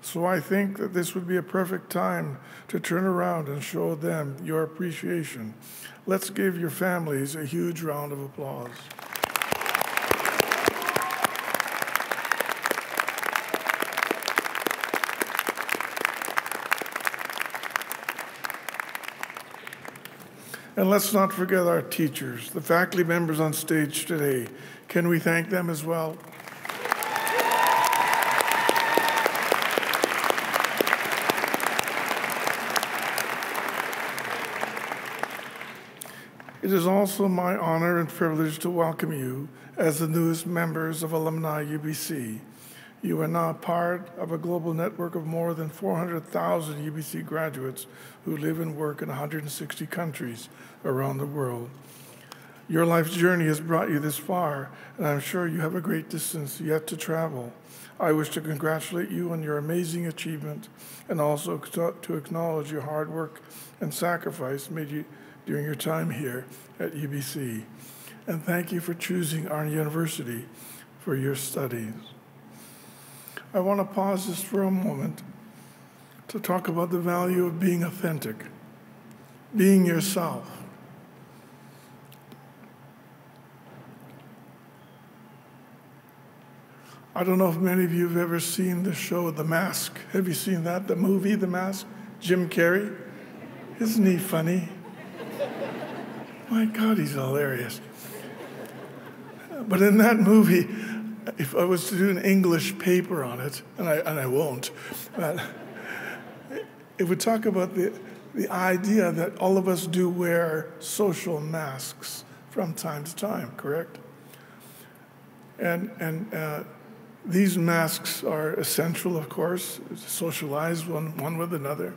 So I think that this would be a perfect time to turn around and show them your appreciation. Let's give your families a huge round of applause. And let's not forget our teachers, the faculty members on stage today. Can we thank them as well? It is also my honor and privilege to welcome you as the newest members of Alumni UBC. You are now part of a global network of more than 400,000 UBC graduates who live and work in 160 countries around the world. Your life's journey has brought you this far, and I'm sure you have a great distance yet to travel. I wish to congratulate you on your amazing achievement and also to acknowledge your hard work and sacrifice made during your time here at UBC. And thank you for choosing our university for your studies. I want to pause just for a moment to talk about the value of being authentic, being yourself. I don't know if many of you have ever seen the show The Mask. Have you seen that, the movie The Mask? Jim Carrey? Isn't he funny? My God, he's hilarious. But in that movie, if I was to do an English paper on it, and I won't, but it would talk about the idea that all of us do wear social masks from time to time, correct? And these masks are essential, of course, to socialize one with another.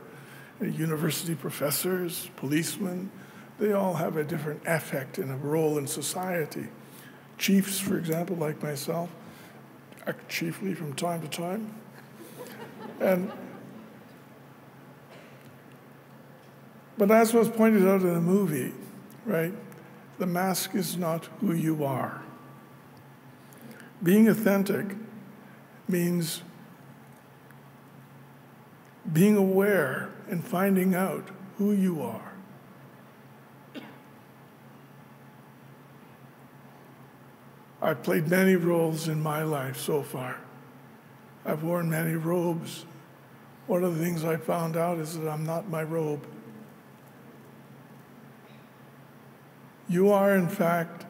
University professors, policemen, they all have a different affect and a role in society. Chiefs, for example, like myself, act chiefly from time to time. And But as was pointed out in the movie, right, the mask is not who you are. Being authentic means being aware and finding out who you are. I've played many roles in my life so far. I've worn many robes. One of the things I found out is that I'm not my robe. You are, in fact,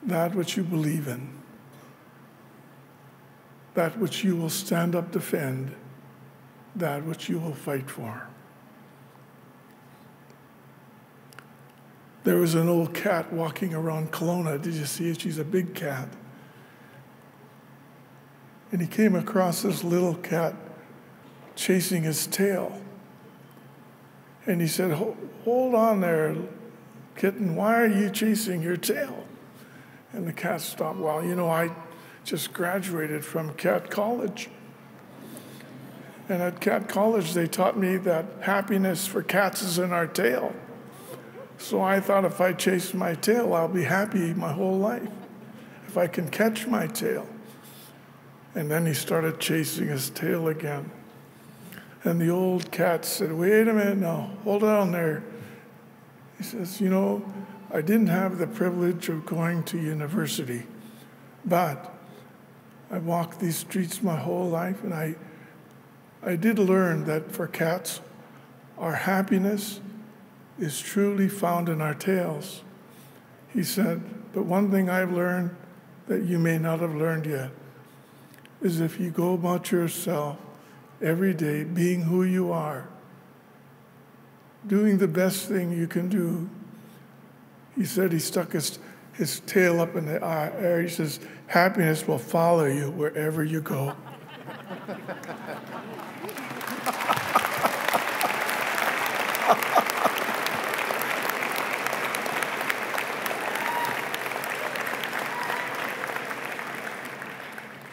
that which you believe in, that which you will stand up, defend, that which you will fight for. There was an old cat walking around Kelowna. Did you see it? She's a big cat. And he came across this little cat chasing his tail. And he said, "Hold on there, kitten, why are you chasing your tail?" And the cat stopped. "Well, you know, I just graduated from cat college. And at cat college, they taught me that happiness for cats is in our tail. So I thought if I chase my tail, I'll be happy my whole life, if I can catch my tail." And then he started chasing his tail again. And the old cat said, "Wait a minute now, hold on there." He says, "You know, I didn't have the privilege of going to university, but I walked these streets my whole life, and I did learn that for cats, our happiness is truly found in our tails." He said, "But one thing I've learned that you may not have learned yet is if you go about yourself every day being who you are, doing the best thing you can do." He said he stuck his tail up in the air. He says, "Happiness will follow you wherever you go."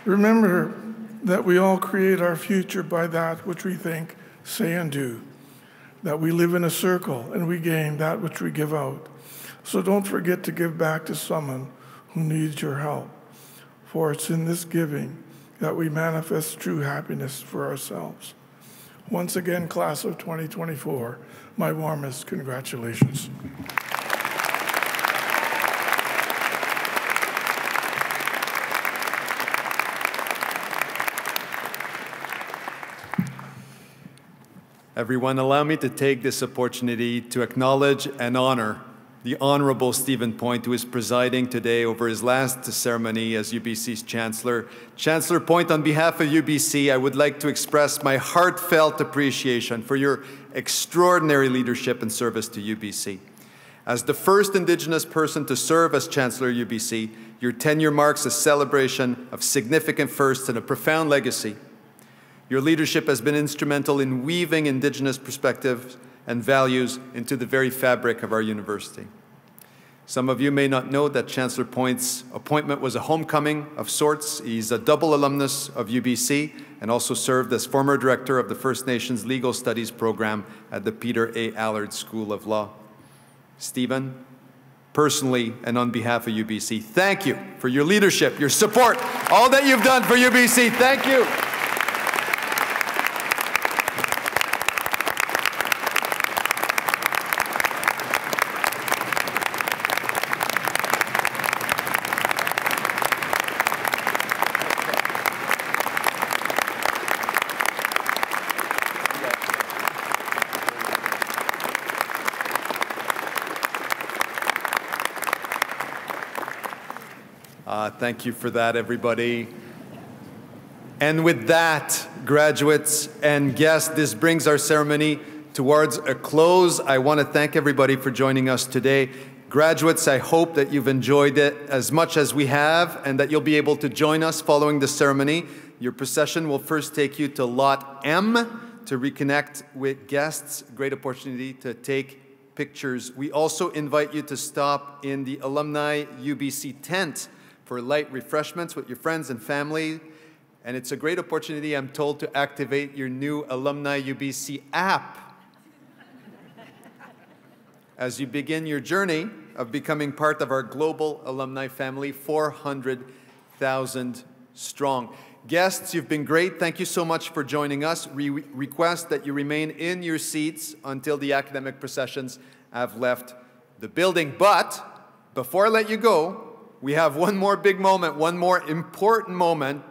Remember that we all create our future by that which we think, say, and do, that we live in a circle and we gain that which we give out. So don't forget to give back to someone who needs your help, for it's in this giving that we manifest true happiness for ourselves. Once again, class of 2024, my warmest congratulations. Everyone, allow me to take this opportunity to acknowledge and honor the Honorable Stephen Point, who is presiding today over his last ceremony as UBC's Chancellor. Chancellor Point, on behalf of UBC, I would like to express my heartfelt appreciation for your extraordinary leadership and service to UBC. As the first Indigenous person to serve as Chancellor UBC, your tenure marks a celebration of significant firsts and a profound legacy. Your leadership has been instrumental in weaving Indigenous perspectives and values into the very fabric of our university. Some of you may not know that Chancellor Point's appointment was a homecoming of sorts. He's a double alumnus of UBC and also served as former director of the First Nations Legal Studies program at the Peter A. Allard School of Law. Stephen, personally and on behalf of UBC, thank you for your leadership, your support, all that you've done for UBC. Thank you. Thank you for that, everybody. And with that, graduates and guests, this brings our ceremony towards a close. I want to thank everybody for joining us today. Graduates, I hope that you've enjoyed it as much as we have and that you'll be able to join us following the ceremony. Your procession will first take you to Lot M to reconnect with guests. Great opportunity to take pictures. We also invite you to stop in the Alumni UBC tent for light refreshments with your friends and family. And it's a great opportunity, I'm told, to activate your new Alumni UBC app. as you begin your journey of becoming part of our global alumni family, 400,000 strong. Guests, you've been great. Thank you so much for joining us. We request that you remain in your seats until the academic processions have left the building. But before I let you go, we have one more big moment, one more important moment.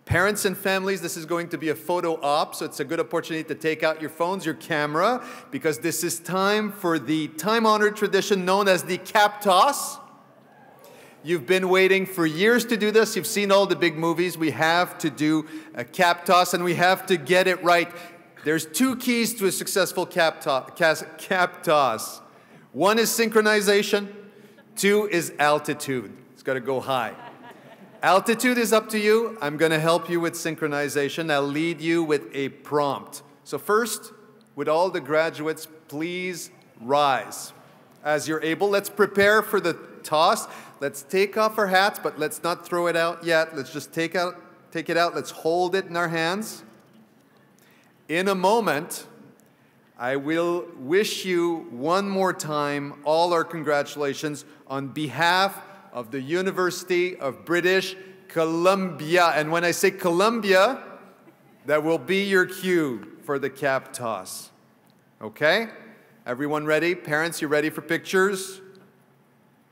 Parents and families, this is going to be a photo op, so it's a good opportunity to take out your phones, your camera, because this is time for the time-honored tradition known as the cap toss. You've been waiting for years to do this. You've seen all the big movies. We have to do a cap toss, and we have to get it right. There's two keys to a successful cap toss. One is synchronization. Two is altitude. It's got to go high. Altitude is up to you. I'm going to help you with synchronization. I'll lead you with a prompt. So first, would all the graduates please rise as you're able? Let's prepare for the toss. Let's take off our hats, but let's not throw it out yet. Let's just take it out. Let's hold it in our hands. In a moment, I will wish you one more time all our congratulations on behalf of the University of British Columbia. And when I say Columbia, that will be your cue for the cap toss. Okay? Everyone ready? Parents, you ready for pictures?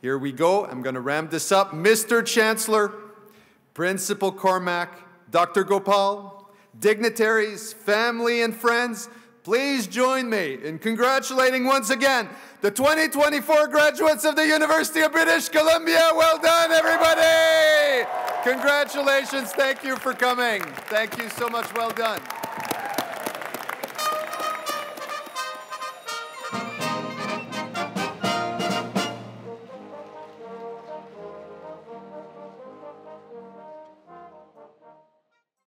Here we go. I'm going to ramp this up. Mr. Chancellor, Principal Cormac, Dr. Gopal, dignitaries, family, and friends, please join me in congratulating once again the 2024 graduates of the University of British Columbia. Well done, everybody! Congratulations. Thank you for coming. Thank you so much. Well done.